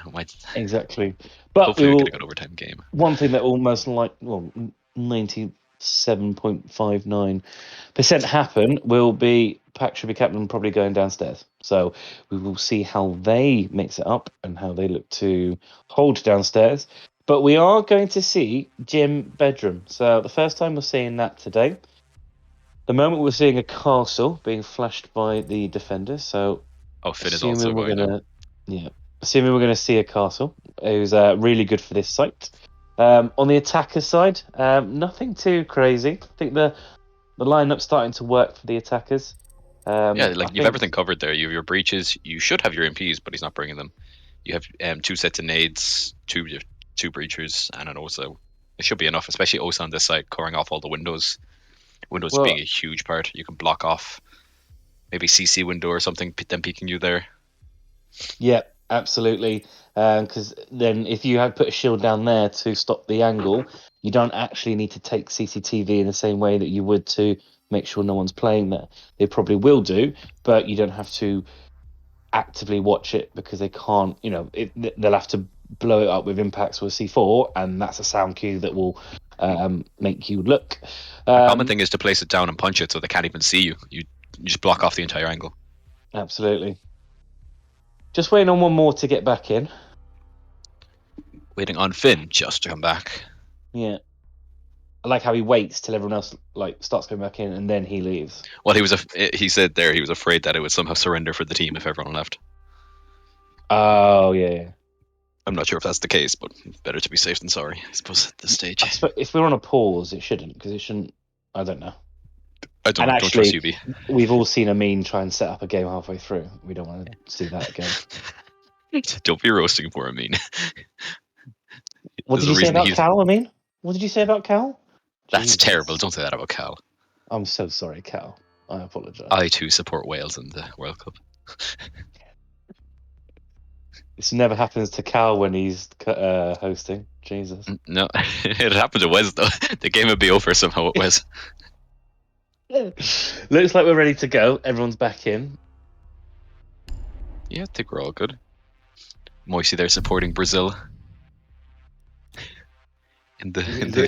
Speaker 3: Exactly. But
Speaker 1: hopefully we get a good overtime game.
Speaker 3: One thing that almost 97.59% happen will be Pack should be captain probably going downstairs. So we will see how they mix it up and how they look to hold downstairs. But we are going to see Gym Bedroom. So the first time we're seeing that today. The moment we're seeing a castle being flashed by the defender. So
Speaker 1: Finn is also going now.
Speaker 3: Assuming we're going to see a castle, it was really good for this site. On the attacker side, nothing too crazy. I think the lineup's starting to work for the attackers.
Speaker 1: You've everything covered there. You have your breaches. You should have your MPs, but he's not bringing them. You have two sets of nades, two breachers, and an Osa. It should be enough, especially Osa on this side, covering off all the windows. Windows being a huge part. You can block off maybe CC window or something, them peeking you there.
Speaker 3: Yeah, absolutely. Because then if you had put a shield down there to stop the angle, you don't actually need to take CCTV in the same way that you would to make sure no one's playing there. They probably will do, but you don't have to actively watch it because they can't, they'll have to blow it up with impacts with C4, and that's a sound cue that will make you look.
Speaker 1: The common thing is to place it down and punch it so they can't even see you. You just block off the entire angle.
Speaker 3: Absolutely. Just waiting on one more to get back in.
Speaker 1: Waiting on Finn just to come back.
Speaker 3: Yeah. I like how he waits till everyone else starts coming back in and then he leaves.
Speaker 1: Well, he said there he was afraid that it would somehow surrender for the team if everyone left.
Speaker 3: Oh, yeah.
Speaker 1: I'm not sure if that's the case, but better to be safe than sorry, I suppose, at this stage.
Speaker 3: If we're on a pause, it shouldn't, because it shouldn't. I don't know.
Speaker 1: I don't
Speaker 3: And
Speaker 1: know. Don't trust
Speaker 3: actually,
Speaker 1: UV.
Speaker 3: we've all seen Amin try and set up a game halfway through. We don't want to see that again.
Speaker 1: Don't be roasting for Amin.
Speaker 3: What
Speaker 1: There's
Speaker 3: did
Speaker 1: a
Speaker 3: you say
Speaker 1: reason
Speaker 3: about
Speaker 1: he's.
Speaker 3: Cal, Amin? What did you say about Cal?
Speaker 1: That's
Speaker 3: Jesus.
Speaker 1: terrible. Don't say that about Cal.
Speaker 3: I'm so sorry, Cal. I apologise.
Speaker 1: I too support Wales in the World Cup.
Speaker 3: This never happens to Cal when he's hosting. Jesus.
Speaker 1: No, it happened to Wes though. The game would be over somehow at Wes.
Speaker 3: Looks like we're ready to go. Everyone's back in.
Speaker 1: Yeah, I think we're all good. Moisey there supporting Brazil in the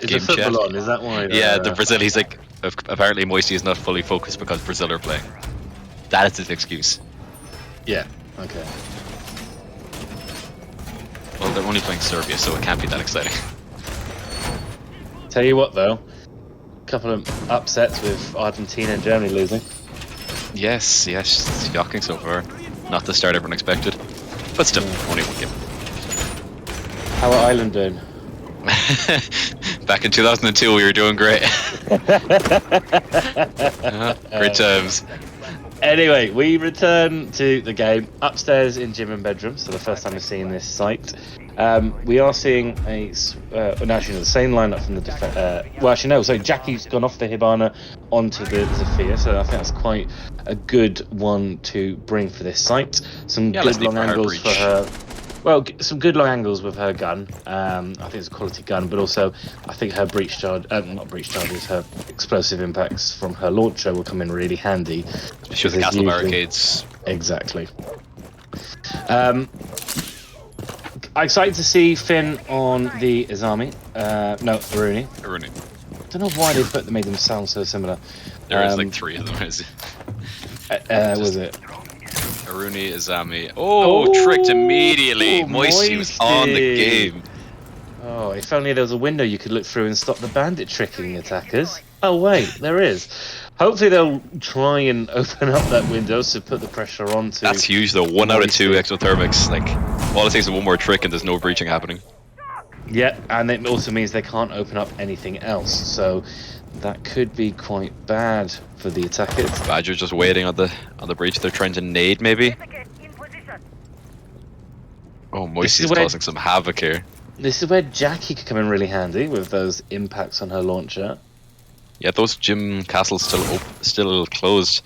Speaker 1: game chat.
Speaker 3: on? Is that why?
Speaker 1: Yeah, the Brazil. He's like, apparently Moisey is not fully focused because Brazil are playing. That is his excuse.
Speaker 3: Yeah. Okay.
Speaker 1: Well, they're only playing Serbia, so it can't be that exciting.
Speaker 3: Tell you what, though, a couple of upsets with Argentina and Germany losing.
Speaker 1: Yes, shocking so far. Not the start everyone expected, but still, only one game.
Speaker 3: How are Ireland doing?
Speaker 1: Back in 2002, we were doing great. Great times.
Speaker 3: Anyway, we return to the game upstairs in gym and bedroom. So the first time we're seeing this site, we are seeing the same lineup from the well, actually no. So Jackie's gone off the Hibana onto the Zafir. So I think that's quite a good one to bring for this site. Some good long angles for her. Well, some good long angles with her gun. I think it's a quality gun, but also I think her breach charge, not breach charges, her explosive impacts from her launcher will come in really handy.
Speaker 1: Especially with the castle barricades.
Speaker 3: Exactly. I'm excited to see Finn on the Izami. No, Aruni. I don't know why they made them sound so similar.
Speaker 1: There is like three of them. Was
Speaker 3: it?
Speaker 1: Aruni, Izami. Oh, tricked immediately. Moisey was on the game.
Speaker 3: Oh, if only there was a window you could look through and stop the bandit tricking attackers. Oh wait, there is. Hopefully they'll try and open up that window to put the pressure onto.
Speaker 1: That's huge though. 1 out of 2 exothermics. Like, all it takes is one more trick and there's no breaching happening.
Speaker 3: Yeah, and it also means they can't open up anything else. So that could be quite bad for the attackers.
Speaker 1: Badger's just waiting on the breach. They're trying to nade maybe. Oh, Moisey's causing some havoc here.
Speaker 3: This is where Jackie could come in really handy with those impacts on her launcher.
Speaker 1: Yeah, those gym castles still closed.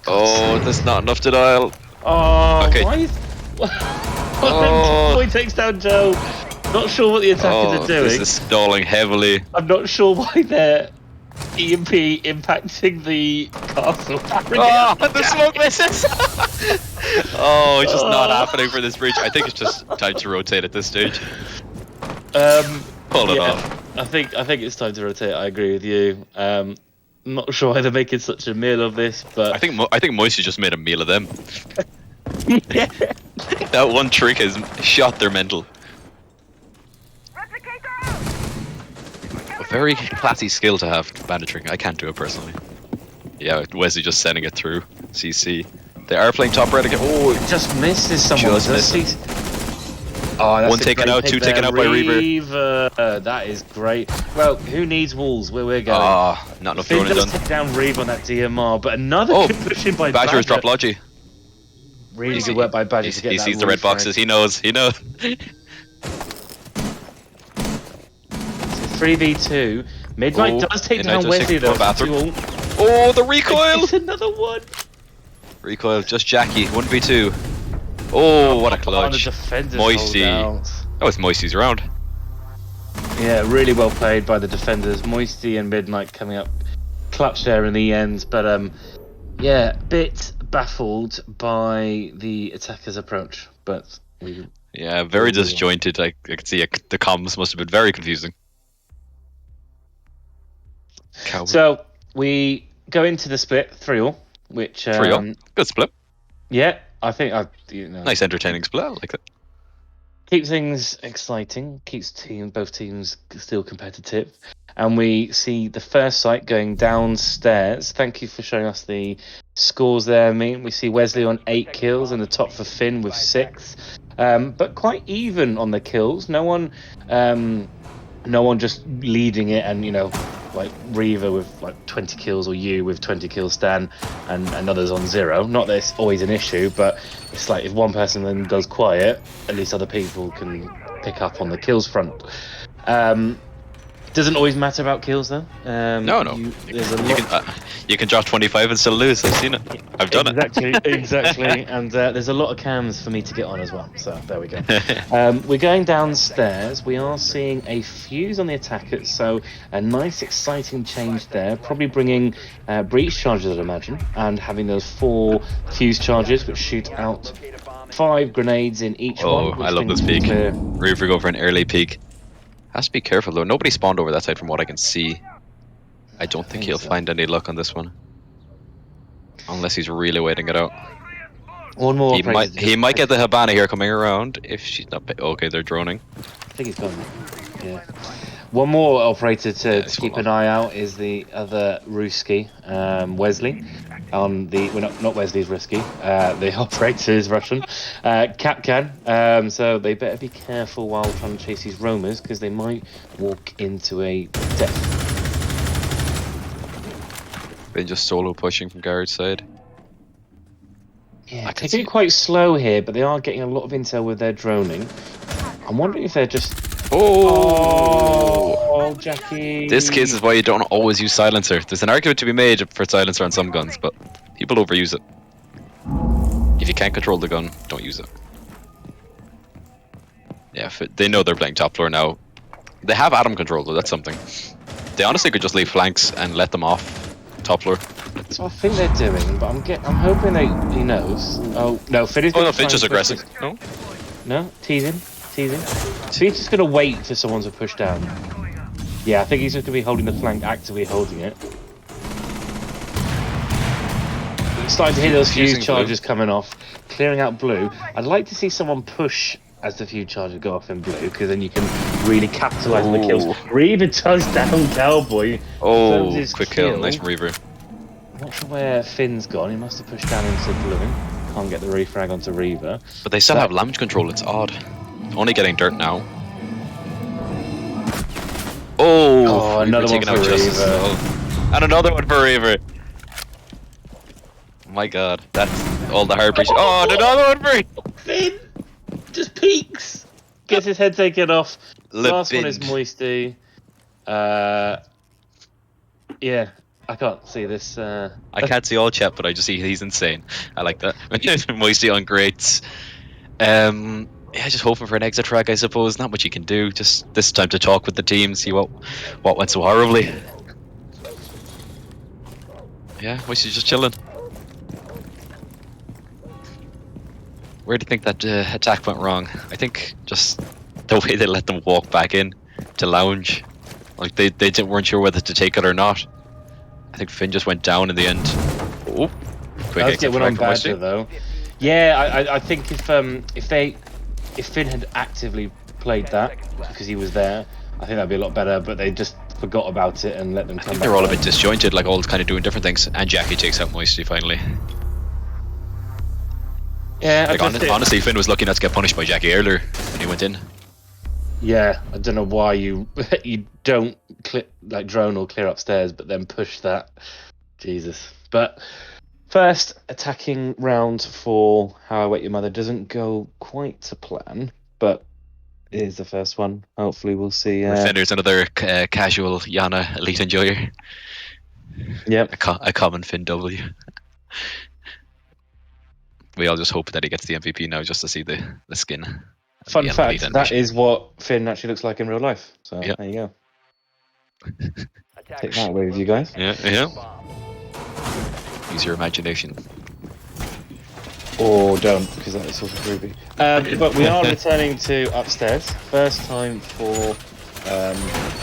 Speaker 1: Oh, there's not enough denial.
Speaker 3: Oh,
Speaker 1: okay.
Speaker 3: Boy takes down Joe. Not sure what the attackers are doing.
Speaker 1: This is stalling heavily.
Speaker 3: I'm not sure why they're EMP impacting the castle.
Speaker 1: The smoke misses! Oh, it's just not happening for this breach. I think it's just time to rotate at this stage. Pull it off.
Speaker 3: I think it's time to rotate. I agree with you. Not sure why they're making such a meal of this, but
Speaker 1: I think Moisey just made a meal of them. That one trick has shot their mental. A very classy skill to have, bandit tricking. I can't do it personally. Yeah, Wesley just sending it through. CC. They are playing top red again. Oh,
Speaker 3: it just misses someone.
Speaker 1: Just missed.
Speaker 3: Oh, that's
Speaker 1: one taken out, two taken out by Reaver.
Speaker 3: That is great. Well, who needs walls? Where we're going?
Speaker 1: Ah, not enough throwing it done.
Speaker 3: Take down Reaver on that DMR, but another good push in by
Speaker 1: Badger has dropped Logi.
Speaker 3: Really good work by Badger to get
Speaker 1: he
Speaker 3: that
Speaker 1: sees the red boxes. He knows.
Speaker 3: 3v2. Midnight does take down Wesley though.
Speaker 1: Oh, the recoil!
Speaker 3: It's another one.
Speaker 1: Recoil, just Jackie. 1v2. Oh, what a clutch. Moisey. Oh, it's Moisey's round.
Speaker 3: Yeah, really well played by the defenders. Moisey and Midnight coming up clutch there in the end. But yeah, bit baffled by the attacker's approach. But
Speaker 1: yeah, very disjointed. I could see the comms must have been very confusing.
Speaker 3: So we go into the split 3-3, which
Speaker 1: 3-3, good split.
Speaker 3: Yeah, I think
Speaker 1: nice entertaining split. I like it.
Speaker 3: Keeps things exciting. Keeps both teams still competitive, and we see the first site going downstairs. Thank you for showing us the scores there. We see Wesley on 8 kills and the top for Finn with 6. but quite even on the kills. No one just leading it, and like Reaver with like 20 kills, or you with 20 kills, Stan, and others on 0. Not that it's always an issue, but it's like if one person then goes quiet, at least other people can pick up on the kills front. Doesn't always matter about kills though.
Speaker 1: No. You can drop 25 and still lose. I've seen it. I've done
Speaker 3: it. Exactly. And there's a lot of cams for me to get on as well. So there we go. We're going downstairs. We are seeing a fuse on the attackers. So a nice, exciting change there. Probably bringing breach charges, I'd imagine, and having those 4 fuse charges which shoot out 5 grenades in each one.
Speaker 1: Oh, I love this peak. Reaver go for an early peak. Has to be careful though. Nobody spawned over that side from what I can see. I don't think he'll find any luck on this one, unless he's really waiting it out.
Speaker 3: One more.
Speaker 1: He might get the Habana here coming around if she's not. Okay, they're droning.
Speaker 3: I think he's gone. Yeah. One more operator to keep an eye out is the other Ruski, Wesley. On the not Wesley's risky. The operator is Russian, Kapkan. So they better be careful while trying to chase these roamers, because they might walk into a death.
Speaker 1: They're just solo pushing from Garrett's side.
Speaker 3: Yeah, taking it quite slow here, but they are getting a lot of intel with their droning. I'm wondering if they're just. Oh, Jackie!
Speaker 1: This case is why you don't always use silencer. There's an argument to be made for silencer on some guns, but people overuse it. If you can't control the gun, don't use it. Yeah, they know they're playing top floor now. They have atom control though, that's something. They honestly could just leave flanks and let them off top floor.
Speaker 3: That's what I think they're doing, but I'm hoping he knows. Oh no, Finn is.
Speaker 1: Oh no, Finch is aggressive.
Speaker 3: No, teasing. So he's just going to wait for someone to push down. Yeah, I think he's just going to be holding the flank, actively holding it. Starting to hear those fuse charges coming off, clearing out blue. I'd like to see someone push as the fuse charges go off in blue, because then you can really capitalise on the kills. Reaver touchdown, Cowboy.
Speaker 1: Oh, quick kill. Nice from Reaver.
Speaker 3: I'm not sure where Finn's gone. He must have pushed down into blue. Can't get the refrag onto Reaver.
Speaker 1: But they still have lounge control. It's odd. Only getting dirt now. Oh,
Speaker 3: another one for Reaver.
Speaker 1: And another one for Reaver. My god, that's all the hard breach. Oh, another one for Reaver.
Speaker 3: Finn just peeks. Gets his head taken off. Last one is Moisty. Yeah, I can't see this.
Speaker 1: I can't see all chat, but I just see he's insane. I like that. Moisty on greats. Yeah, just hoping for an exit frag, I suppose. Not much you can do. Just this time to talk with the team, see what went so horribly. Yeah, Moisty's just chilling. Where do you think that attack went wrong? I think just the way they let them walk back in to lounge. Like they weren't sure whether to take it or not. I think Finn just went down in the end. Oh, quick exit frag from Moisty.
Speaker 3: Though. Yeah, I think if Finn had actively played that because he was there, I think that'd be a lot better. But they just forgot about it and let them come back.
Speaker 1: They're all a bit disjointed, like all kind of doing different things. And Jackie takes out Moisty finally.
Speaker 3: Yeah,
Speaker 1: like honestly, Finn was lucky not to get punished by Jackie earlier when he went in.
Speaker 3: Yeah, I don't know why you don't drone or clear upstairs, but then push that. Jesus. But first attacking round for How I Wait Your Mother doesn't go quite to plan, but it is the first one. Hopefully we'll see.
Speaker 1: Defender's another casual Yana elite enjoyer.
Speaker 3: Yep.
Speaker 1: A common Finn W. We all just hope that he gets the MVP now just to see the skin.
Speaker 3: Fun fact, that is what Finn actually looks like in real life. So
Speaker 1: yep.
Speaker 3: There you go. Take that away with you guys.
Speaker 1: Yeah. Use your imagination.
Speaker 3: Or don't, because that is sort of creepy. But we are returning to upstairs. First time for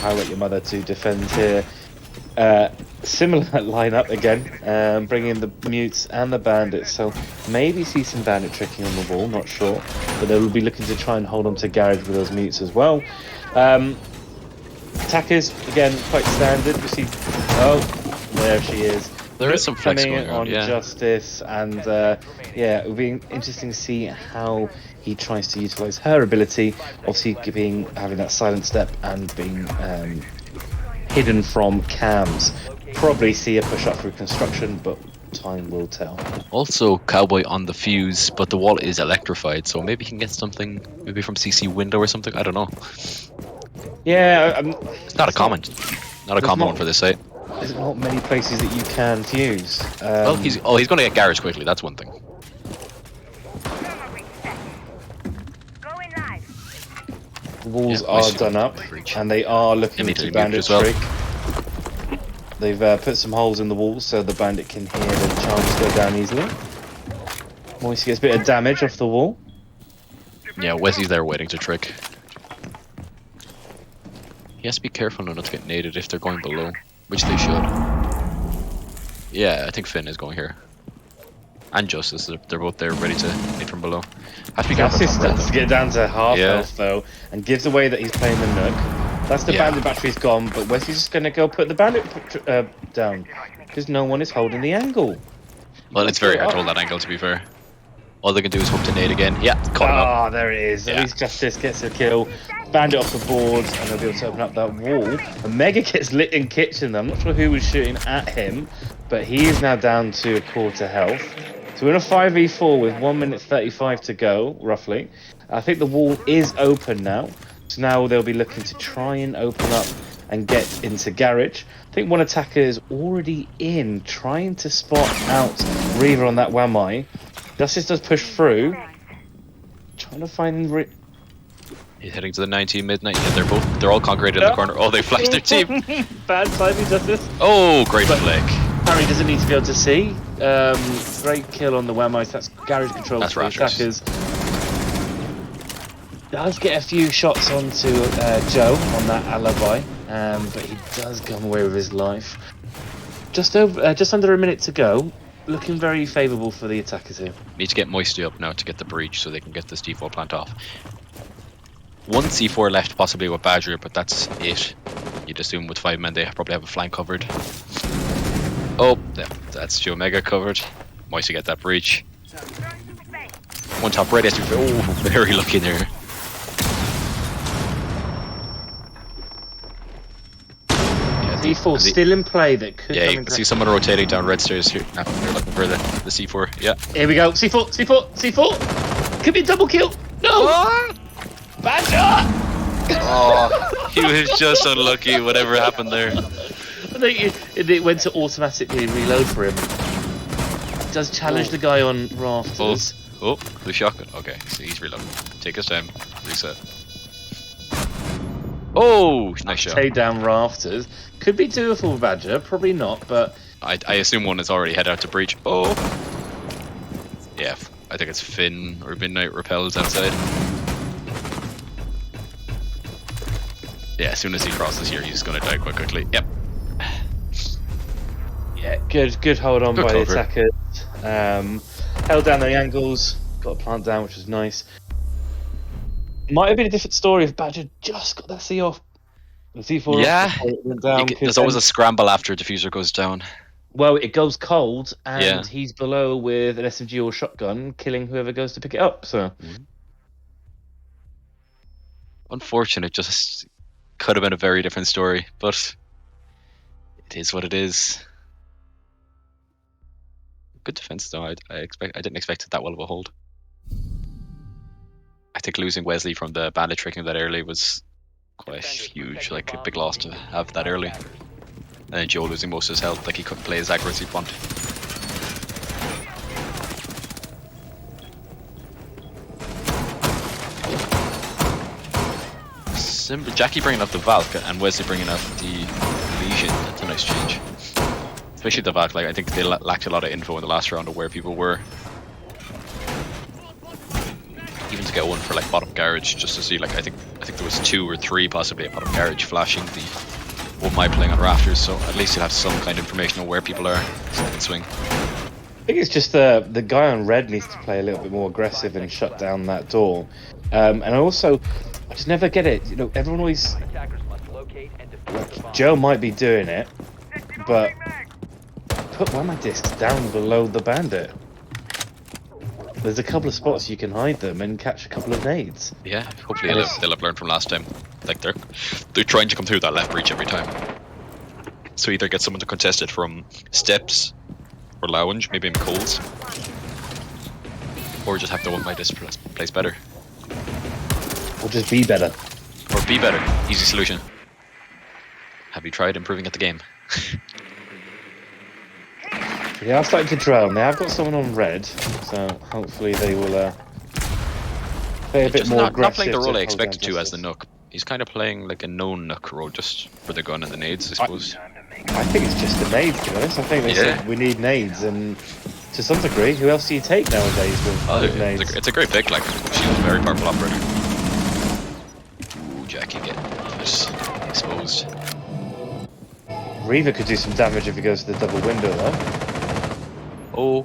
Speaker 3: How I Let Your Mother to defend here. Similar lineup again, bringing the mutes and the bandits. So maybe see some bandit tricking on the wall, not sure. But they will be looking to try and hold on to garage with those mutes as well. Attackers, again, quite standard. We see, oh, there she is.
Speaker 1: There is some flex
Speaker 3: coming
Speaker 1: going on, yeah.
Speaker 3: Justice, and yeah, it'll be interesting to see how he tries to utilize her ability. Obviously, having that silent step and being hidden from cams. Probably see a push up through construction, but time will tell.
Speaker 1: Also, Cowboy on the fuse, but the wall is electrified, so maybe he can get something, maybe from CC window or something. I don't know.
Speaker 3: Yeah,
Speaker 1: It's not a common one for this site.
Speaker 3: There's not many places that you can fuse.
Speaker 1: Well, he's going to get garage quickly. That's one thing.
Speaker 3: The walls are done up, and they are looking to bandit trick. They've put some holes in the walls so the bandit can hear the charges go down easily. Moisey gets a bit of damage off the wall.
Speaker 1: Yeah, Wesley's there waiting to trick. He has to be careful not to get naded if they're going below, which they should. Yeah, I think Finn is going here. And Justice, they're both there ready to hit from below. Have to be careful.
Speaker 3: Justice starts to get down to half health though, and gives away that he's playing the Nook. That's the bandit battery's gone, but Wesley's just going to go put the bandit down because no one is holding the angle.
Speaker 1: Well, it's very hard to hold that angle, to be fair. All they can do is hope to nade again. Yeah, caught him up.
Speaker 3: Ah, there it is. At least Justice gets a kill. Bandit off the board, and they'll be able to open up that wall. And Mega gets lit in kitchen. I'm not sure who was shooting at him, but he is now down to a quarter health. So we're in a 5v4 with 1 minute 35 to go, roughly. I think the wall is open now. So now they'll be looking to try and open up and get into garage. I think one attacker is already in, trying to spot out Reaver on that Wamai. Justice does push through, trying to find.
Speaker 1: He's heading to the 19 midnight. Yeah, they're all congregated in the corner. Oh, they flashed their team.
Speaker 3: Bad timing, Justice.
Speaker 1: Oh, great flick.
Speaker 3: Harry doesn't need to be able to see. Great kill on the Wamai. That's garage control
Speaker 1: That's
Speaker 3: for the attackers. Does get a few shots onto Joe on that alibi, but he does come away with his life. Just under a minute to go. Looking very favourable for the attackers here.
Speaker 1: Need to get Moisty up now to get the breach so they can get this D4 plant off. One C4 left, possibly with Badger, but that's it. You'd assume with 5 men they probably have a flank covered. Oh, that's Joe Mega covered. Moisty get that breach. One top right, oh, very lucky there.
Speaker 3: C4 still in play that could.
Speaker 1: Yeah, you can see someone rotating down red stairs here. They're looking for the C4. Yeah.
Speaker 3: Here we go. C4. Could be a double kill. No. Bad shot.
Speaker 1: Oh, he was just unlucky. Whatever happened there.
Speaker 3: I think it went to automatically reload for him. Does challenge the guy on rafters.
Speaker 1: Oh, the shotgun. Okay, so he's reloading. Take his time. Reset. Oh, nice shot.
Speaker 3: Take down rafters. Could be doable for Badger, probably not, but...
Speaker 1: I assume one is already head out to breach. Oh! Yeah, I think it's Finn or Midnight repels outside. Yeah, as soon as he crosses here, he's going to die quite quickly. Yep.
Speaker 3: Yeah, good hold on by the attackers. Held down the angles, got a plant down, which was nice. Might have been a different story if Badger just got that C off. The C4
Speaker 1: went down. There's always a scramble after a diffuser goes down.
Speaker 3: Well, it goes cold, and he's below with an SMG or shotgun, killing whoever goes to pick it up. So,
Speaker 1: unfortunate. Just could have been a very different story, but it is what it is. Good defense, though. I didn't expect it that well of a hold. I think losing Wesley from the bandit tricking that early was quite huge, like a big loss to have that early. And then Joe losing most of his health, like he couldn't play his aggro as he'd want. Jackie bringing up the Valk and Wesley bringing up the Legion. That's a nice change. Especially the Valk, like I think they lacked a lot of info in the last round of where people were. Even to get one for like bottom garage, just to see, like I think there was 2 or 3 possibly at bottom garage flashing the one my playing on rafters, so at least you'll have some kind of information on where people are so they can swing.
Speaker 3: I think it's just the guy on red needs to play a little bit more aggressive and shut down that door. And I just never get it. You know, everyone always Joe might be doing it, but put one of my discs down below the bandit. There's a couple of spots you can hide them and catch a couple of nades.
Speaker 1: Yeah, hopefully they'll have learned from last time. Like they're trying to come through that left breach every time. So either get someone to contest it from steps or lounge, maybe in coals, or just have to want my disc place better.
Speaker 3: Or just be better.
Speaker 1: Or be better. Easy solution. Have you tried improving at the game?
Speaker 3: Yeah, I'm starting to drown. Now I've got someone on red, so hopefully they will play a bit more aggressive.
Speaker 1: Not playing the role I expected to as the
Speaker 3: justice.
Speaker 1: Nook. He's kind of playing like a known Nook role just for the gun and the nades, I suppose.
Speaker 3: I think it's just the nades, to be honest. I think they said we need nades, and to some degree, who else do you take nowadays with nades?
Speaker 1: It's a great pick, like, she's a very powerful operator. Ooh, Jackie getting exposed.
Speaker 3: Reaver could do some damage if he goes to the double window, though.
Speaker 1: Oh,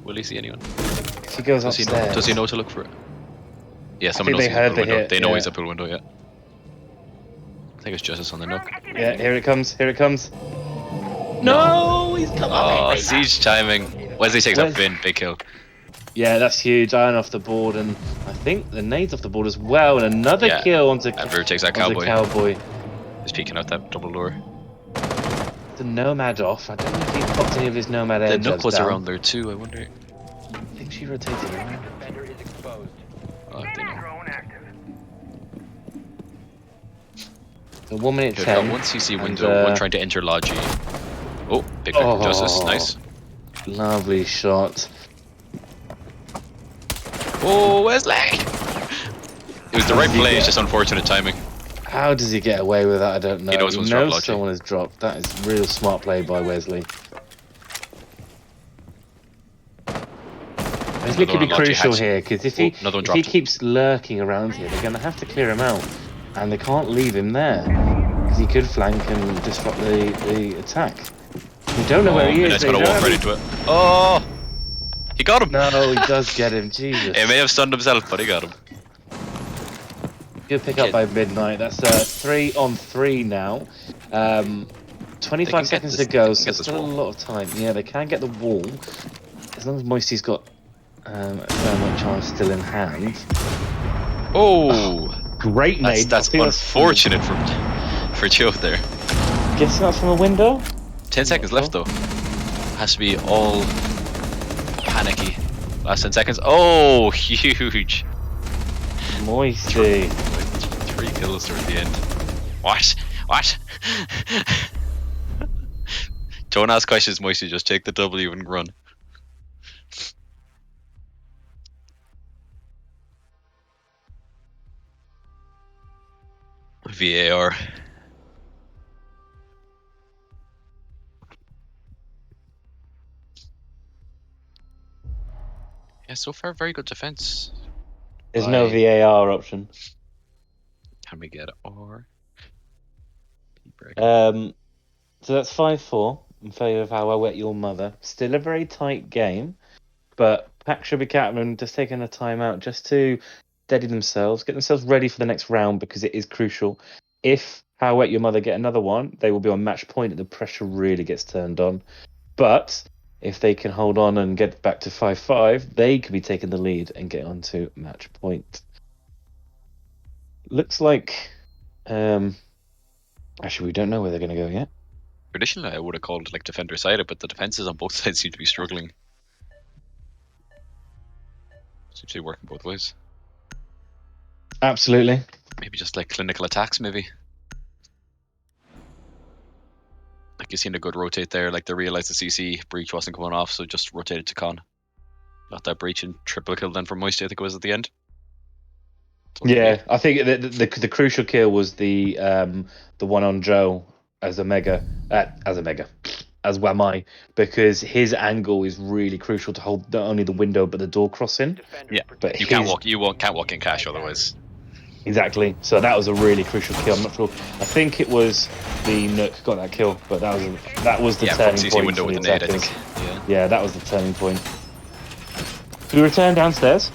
Speaker 1: will he see anyone?
Speaker 3: If he goes upstairs.
Speaker 1: Does he know to look for it? Yeah, someone
Speaker 3: think
Speaker 1: knows
Speaker 3: they
Speaker 1: he's
Speaker 3: heard
Speaker 1: at
Speaker 3: the
Speaker 1: the window.
Speaker 3: hit,
Speaker 1: They know
Speaker 3: yeah.
Speaker 1: he's at the window, yeah. I think it's Justice on the Nook.
Speaker 3: Yeah, here it comes, here it comes. No, he's come up.
Speaker 1: Oh, siege timing. Wesley takes out Finn, big kill.
Speaker 3: Yeah, that's huge. Iron off the board, and I think the nades off the board as well, and another kill onto
Speaker 1: And Brew takes that
Speaker 3: onto
Speaker 1: cowboy. He's peeking out that double lure.
Speaker 3: The nomad off. I don't know if he popped any of his nomad
Speaker 1: The
Speaker 3: air
Speaker 1: Nook
Speaker 3: jabs
Speaker 1: was
Speaker 3: down.
Speaker 1: around there too, I wonder.
Speaker 3: I think she rotated around.
Speaker 1: Oh, I don't know.
Speaker 3: So 1 minute
Speaker 1: Good,
Speaker 3: 10.
Speaker 1: got one CC
Speaker 3: and,
Speaker 1: window, one trying to enter Logi. Oh, big pick from Justice, nice.
Speaker 3: Lovely shot.
Speaker 1: Oh, Wesley! It was the right play, it's just unfortunate timing.
Speaker 3: How does he get away with that? I don't know.
Speaker 1: He knows what's dropped, Logi.
Speaker 3: someone has dropped. That is real smart play by Wesley. Wesley could be crucial here, because if he keeps lurking around here, they're going to have to clear him out. And they can't leave him there, because he could flank and disrupt the attack. We don't know where he is.
Speaker 1: He's going to walk right into it. Oh! He got him!
Speaker 3: No, he does get him, Jesus.
Speaker 1: He may have stunned himself, but he got him.
Speaker 3: Good pick up by midnight. That's 3 on 3 now. 25 seconds to go, so still a lot of time. Yeah, they can get the wall, as long as Moisty's got a thermite charge still in hand.
Speaker 1: Oh!
Speaker 3: Great nade.
Speaker 1: That's unfortunate for Joe there.
Speaker 3: Guessing that's from a window?
Speaker 1: 10 seconds left though. Has to be all panicky. Last 10 seconds. Oh, huge.
Speaker 3: Moisty.
Speaker 1: 3 kills toward the end. What? Don't ask questions, Moisty. Just take the W and run. VAR. Yeah, so far very good defense.
Speaker 3: There's no VAR option.
Speaker 1: Can we get R?
Speaker 3: So that's 5-4 in favour of How I Wet Your Mother. Still a very tight game, but Pack should be Catman just taking a timeout just to steady themselves, get themselves ready for the next round because it is crucial. If How I Wet Your Mother get another one, they will be on match point and the pressure really gets turned on. But if they can hold on and get back to 5-5, they could be taking the lead and get on to match point. Looks like... actually, we don't know where they're going to go yet.
Speaker 1: Traditionally, I would have called like defender sided, but the defenses on both sides seem to be struggling. Seems to be working both ways.
Speaker 3: Absolutely.
Speaker 1: Maybe just like clinical attacks, maybe. Like you've seen a good rotate there, like they realised the CC breach wasn't coming off, so just rotated to con. Got that breach and triple kill then from Moisty, I think it was at the end.
Speaker 3: Yeah, I think the crucial kill was the one on Joe as Wamai, because his angle is really crucial to hold not only the window but the door crossing.
Speaker 1: Yeah,
Speaker 3: but
Speaker 1: you can't walk in cash otherwise.
Speaker 3: Exactly. So that was a really crucial kill. I'm not sure. I think it was the Nook got that kill, but that was the turning
Speaker 1: CC
Speaker 3: point
Speaker 1: window
Speaker 3: for
Speaker 1: with
Speaker 3: the
Speaker 1: the nade, I
Speaker 3: attackers.
Speaker 1: think.
Speaker 3: Yeah, that was the turning point. We return downstairs.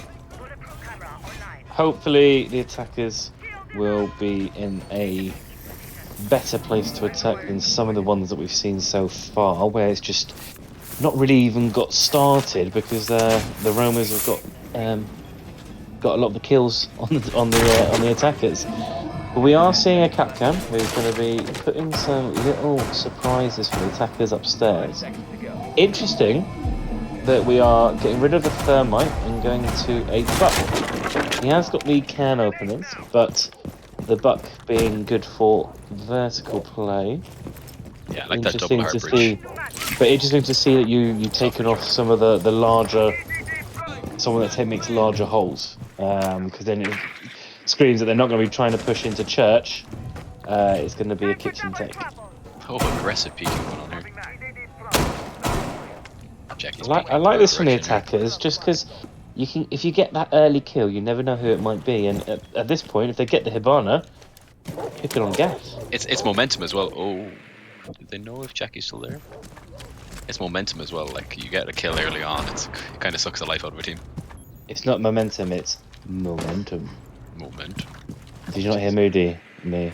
Speaker 3: Hopefully the attackers will be in a better place to attack than some of the ones that we've seen so far, where it's just not really even got started because the Romans have got a lot of the kills on the attackers. But we are seeing a Capcan who's going to be putting some little surprises for the attackers upstairs. Interesting that we are getting rid of the thermite and going to a buck. He has got the can openers, but the buck being good for vertical play.
Speaker 1: Yeah, I like that double
Speaker 3: Interesting
Speaker 1: heart
Speaker 3: to
Speaker 1: bridge.
Speaker 3: see, but interesting to see that you've taken off some of the larger, someone that makes larger holes, because then it screams that they're not going to be trying to push into church. It's going to be a kitchen take.
Speaker 1: Oh, aggressive peeking going on here. Jackie's
Speaker 3: I like this from the attackers, just because you can, if you get that early kill, you never know who it might be, and at this point, if they get the Hibana, pick it on gas.
Speaker 1: It's momentum as well. Oh, do they know if Jackie's still there? It's momentum as well. Like you get a kill early on, it kind of sucks the life out of a team.
Speaker 3: It's not momentum, it's momentum.
Speaker 1: Momentum.
Speaker 3: Did you not hear Moody? Me.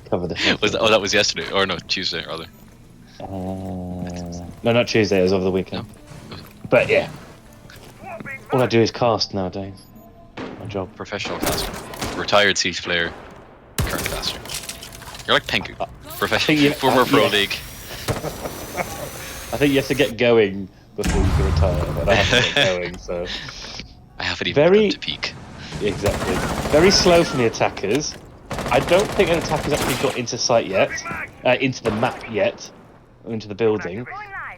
Speaker 3: Cover the shot.
Speaker 1: That was yesterday, or no, Tuesday rather.
Speaker 3: No, not Tuesday. It was over the weekend.
Speaker 1: No.
Speaker 3: But yeah, all I do is cast nowadays. My job.
Speaker 1: Professional caster, retired Siege player, current caster. You're like Pengu, professional, former pro
Speaker 3: yeah.
Speaker 1: league.
Speaker 3: I think you have to get going before you can retire, but I have to get going. So
Speaker 1: I haven't even begun to peak.
Speaker 3: Exactly. Very slow from the attackers. I don't think an attacker's actually got into sight yet, into the map yet, or into the building.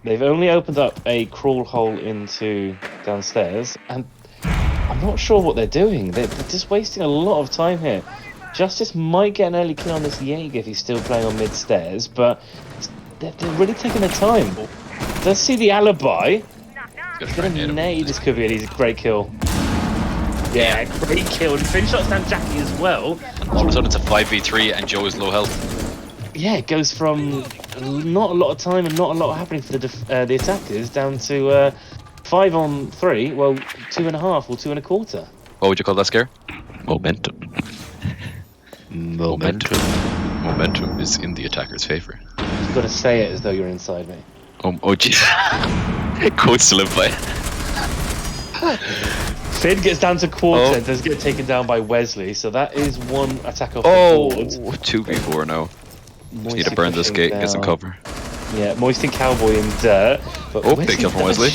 Speaker 3: They've only opened up a crawl hole into downstairs, and I'm not sure what they're doing. They're just wasting a lot of time here. Justice might get an early kill on this Jaeger if he's still playing on mid-stairs, but they're really taking their time. Does see the alibi. He's going to nade. This could be an easy, great kill. Yeah, great kill. And Finn shots down Jackie as well.
Speaker 1: All of a sudden it's a 5v3 and Joe is low health.
Speaker 3: Yeah, it goes from not a lot of time and not a lot happening for the attackers down to 5 on 3, well, 2.5 or 2.25.
Speaker 1: What would you call that scare? Momentum. Momentum is in the attacker's favour.
Speaker 3: You've got to say it as though you're inside me.
Speaker 1: Oh jeez. Quotes to live by.
Speaker 3: Finn gets down to quarter and does get taken down by Wesley, so that is one attack off the board.
Speaker 1: 2v4 now. Just need to burn this gate and get some cover.
Speaker 3: Yeah, Moisty Cowboy in dirt. But
Speaker 1: big kill from Wesley.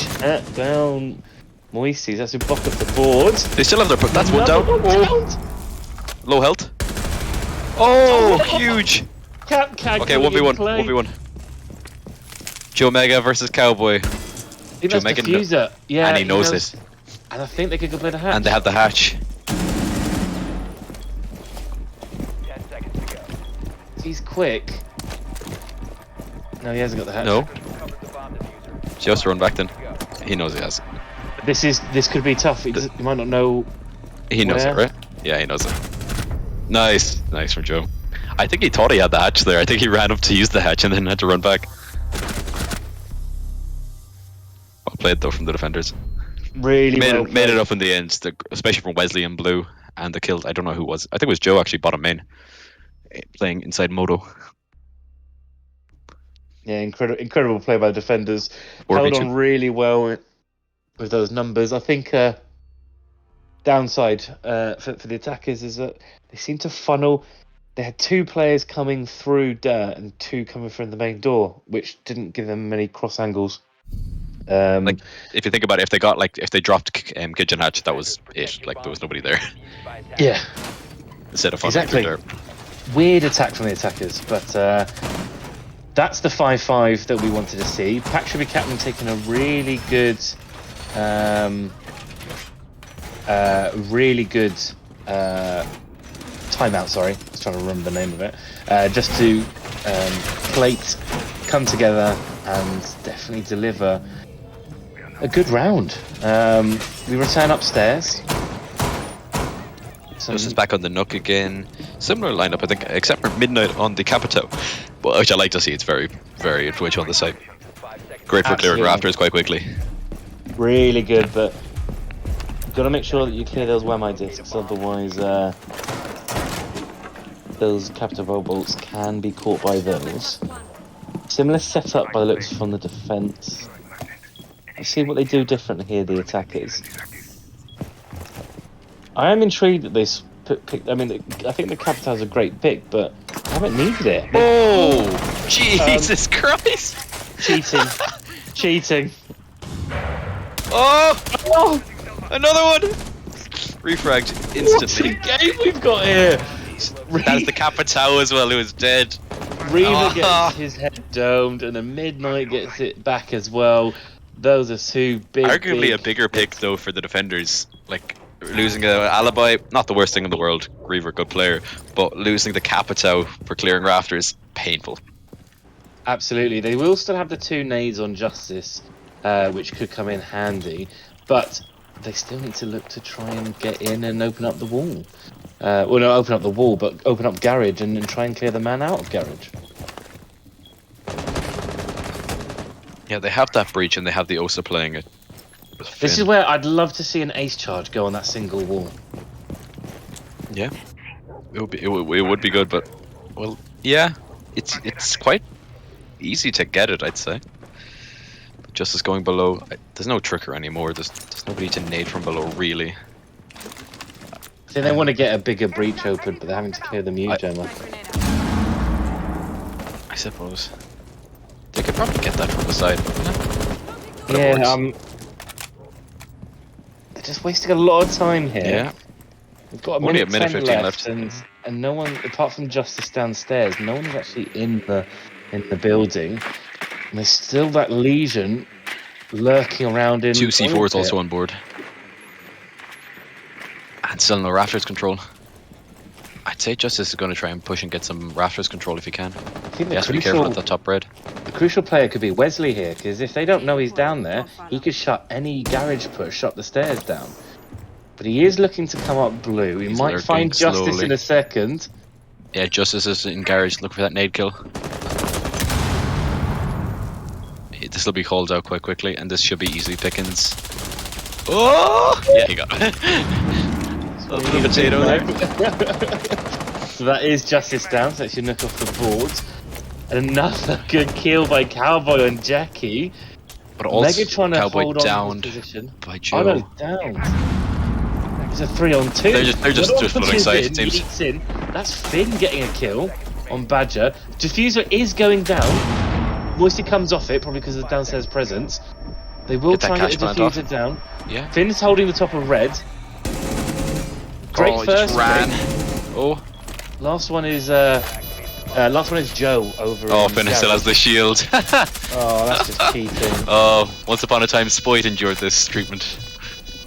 Speaker 3: Down Moisties, that's a block off the board.
Speaker 1: They still have their... That's one down. Low health. Oh, huge. Okay, 1v1. Joe Mega versus Cowboy.
Speaker 3: Joe Mega diffuser. Yeah,
Speaker 1: and he knows it.
Speaker 3: And I think they could go play the hatch.
Speaker 1: And they have the hatch.
Speaker 4: 10 seconds to go.
Speaker 3: He's quick. No, he hasn't got the hatch.
Speaker 1: No. Just run back then. He knows he has.
Speaker 3: This could be tough. He might not know.
Speaker 1: He knows it, right? Yeah, he knows it. Nice from Joe. I think he thought he had the hatch there. I think he ran up to use the hatch and then had to run back. Well played though from the defenders.
Speaker 3: Really
Speaker 1: made it up in the end, especially from Wesley and Blue, and the kills. I don't know who it was. I think it was Joe actually bottom main, playing inside Moto.
Speaker 3: Yeah, incredible play by the defenders. Held on really well with those numbers. I think downside for the attackers is that they seem to funnel. They had 2 players coming through dirt and 2 coming from the main door, which didn't give them many cross angles.
Speaker 1: Like if you think about it, if they dropped kitchen hatch, that was it. Like there was nobody there.
Speaker 3: Yeah.
Speaker 1: Instead of
Speaker 3: exactly. Weird attack from the attackers, but that's the 5-5 that we wanted to see. Pack should be captain taking a really good, timeout. Sorry, I was trying to remember the name of it. Just to plate, come together, and definitely deliver a good round. We return upstairs.
Speaker 1: This is back on the Nook again. Similar lineup, I think, except for Midnight on the Capito, which I like to see. It's very, very influential on the site. Great for clearing rafters quite quickly.
Speaker 3: Really good, but got to make sure that you clear those WAMI discs, otherwise the those capital bolts can be caught by those. Similar setup by the looks from the defense. Let's see what they do differently here, the attackers. I am intrigued that they picked. I mean, I think the capital is a great pick, but I haven't needed it.
Speaker 1: Oh, Jesus Christ!
Speaker 3: Cheating. Cheating.
Speaker 1: Oh, another one! Refragged
Speaker 3: What a
Speaker 1: instantly.
Speaker 3: game we've got here!
Speaker 1: That's the Capitao as well, who is dead.
Speaker 3: Reaver
Speaker 1: Ah.
Speaker 3: gets his head domed, and then Midnight gets it back as well. Those are two big.
Speaker 1: Arguably a bigger pick though for the defenders. Like losing an alibi, not the worst thing in the world. Reaver, good player, but losing the Capitao for clearing rafters, painful.
Speaker 3: Absolutely, they will still have the two nades on Justice, which could come in handy, but they still need to look to try and get in and open up the wall. Well, not open up the wall, but open up Garage and try and clear the man out of Garage.
Speaker 1: Yeah, they have that breach and they have the Osa playing it. with
Speaker 3: This
Speaker 1: Finn.
Speaker 3: is where I'd love to see an ace charge go on that single wall.
Speaker 1: Yeah, it would be good, but well, yeah, it's quite easy to get it, I'd say. Just as going below, there's no trigger anymore. There's nobody to nade from below really.
Speaker 3: I think they want to get a bigger breach open, but they're having to clear the mute jammer.
Speaker 1: I suppose they could probably get that from the side. But it
Speaker 3: Yeah,
Speaker 1: works.
Speaker 3: they're just wasting a lot of time here.
Speaker 1: Yeah.
Speaker 3: We've got
Speaker 1: Only a
Speaker 3: minute
Speaker 1: minute
Speaker 3: 10
Speaker 1: 15
Speaker 3: left,
Speaker 1: left.
Speaker 3: and no one, apart from Justice downstairs, no one is actually in the building. And there's still that Legion lurking around in.
Speaker 1: Two C4s
Speaker 3: oil
Speaker 1: also
Speaker 3: pit.
Speaker 1: on board, and still no rafters control. I'd say Justice is going to try and push and get some rafters control if he can.
Speaker 3: I think
Speaker 1: He has to be careful at the top red.
Speaker 3: the crucial player could be Wesley here, because if they don't know he's down there, he could shut any garage push up the stairs down. But he is looking to come up blue. He
Speaker 1: He's
Speaker 3: might
Speaker 1: lurking
Speaker 3: find Justice
Speaker 1: slowly.
Speaker 3: in a second.
Speaker 1: Yeah, Justice is in garage looking for that nade kill. This will be called out quite quickly, and this should be easy pickings. Oh! Yeah, he got it. A little potato there.
Speaker 3: So that is Justice down, so that should knock off the board. Another good kill by Cowboy on Jackie.
Speaker 1: But also,
Speaker 3: Megatron to
Speaker 1: Cowboy
Speaker 3: hold on
Speaker 1: downed
Speaker 3: to his position.
Speaker 1: by
Speaker 3: Oh no,
Speaker 1: Joe.
Speaker 3: down. It's a 3-on-2.
Speaker 1: They're just
Speaker 3: Another one
Speaker 1: flooding
Speaker 3: pushes
Speaker 1: side,
Speaker 3: in,
Speaker 1: it seems.
Speaker 3: yeets in. That's Finn getting a kill on Badger. Diffuser is going down. Moisty comes off it, probably because of the downstairs presence. They will
Speaker 1: Get that
Speaker 3: try and get the
Speaker 1: cash plant
Speaker 3: diffuser down.
Speaker 1: Yeah.
Speaker 3: Finn's holding the top of red. Great
Speaker 1: Oh, he
Speaker 3: first
Speaker 1: just ran.
Speaker 3: pick.
Speaker 1: Oh,
Speaker 3: Last one is Joe over.
Speaker 1: oh,
Speaker 3: in
Speaker 1: Finn still has
Speaker 3: Garage.
Speaker 1: the shield.
Speaker 3: Oh, that's just cheating.
Speaker 1: Oh, once upon a time, Spoit endured this treatment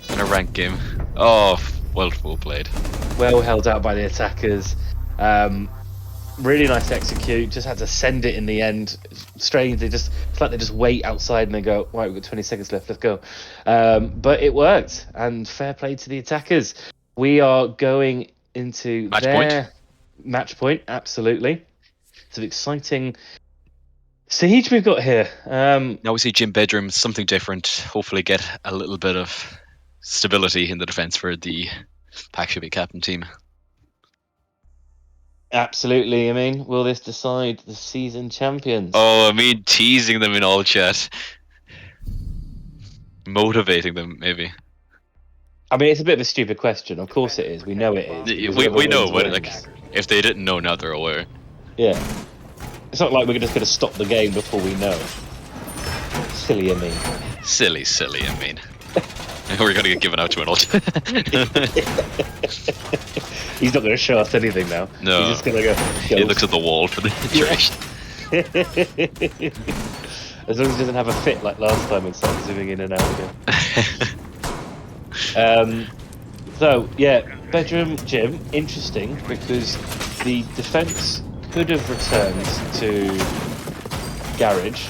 Speaker 1: in a ranked game. Oh, well played.
Speaker 3: Well held out by the attackers. Really nice execute. Just had to send it in the end. Strange. It's like they just wait outside and they go, right, we've got 20 seconds left. Let's go. But it worked, and fair play to the attackers. We are going into
Speaker 1: Match
Speaker 3: their
Speaker 1: point.
Speaker 3: match point. Absolutely. It's an exciting siege we've got here.
Speaker 1: Now we see Jim Bedroom, something different. Hopefully get a little bit of stability in the defense for the Pack Should Be Captain team.
Speaker 3: Absolutely. I mean, will this decide the season champions?
Speaker 1: Oh, I mean, teasing them in all chat. Motivating them, maybe.
Speaker 3: I mean, it's a bit of a stupid question. Of course it is. We know it is. because
Speaker 1: We
Speaker 3: whoever
Speaker 1: know,
Speaker 3: wins,
Speaker 1: but
Speaker 3: wins.
Speaker 1: like, if they didn't know, now they're aware.
Speaker 3: Yeah. It's not like we're just going to stop the game before we know. Silly of me.
Speaker 1: Silly, I mean. We're going to get given out to an ult.
Speaker 3: He's not going to show us anything now.
Speaker 1: No.
Speaker 3: He's just going to go.
Speaker 1: He looks at the wall for the duration.
Speaker 3: As long as he doesn't have a fit like last time and start zooming in and out again. So, yeah, Bedroom Gym, interesting because the defense could have returned to Garage.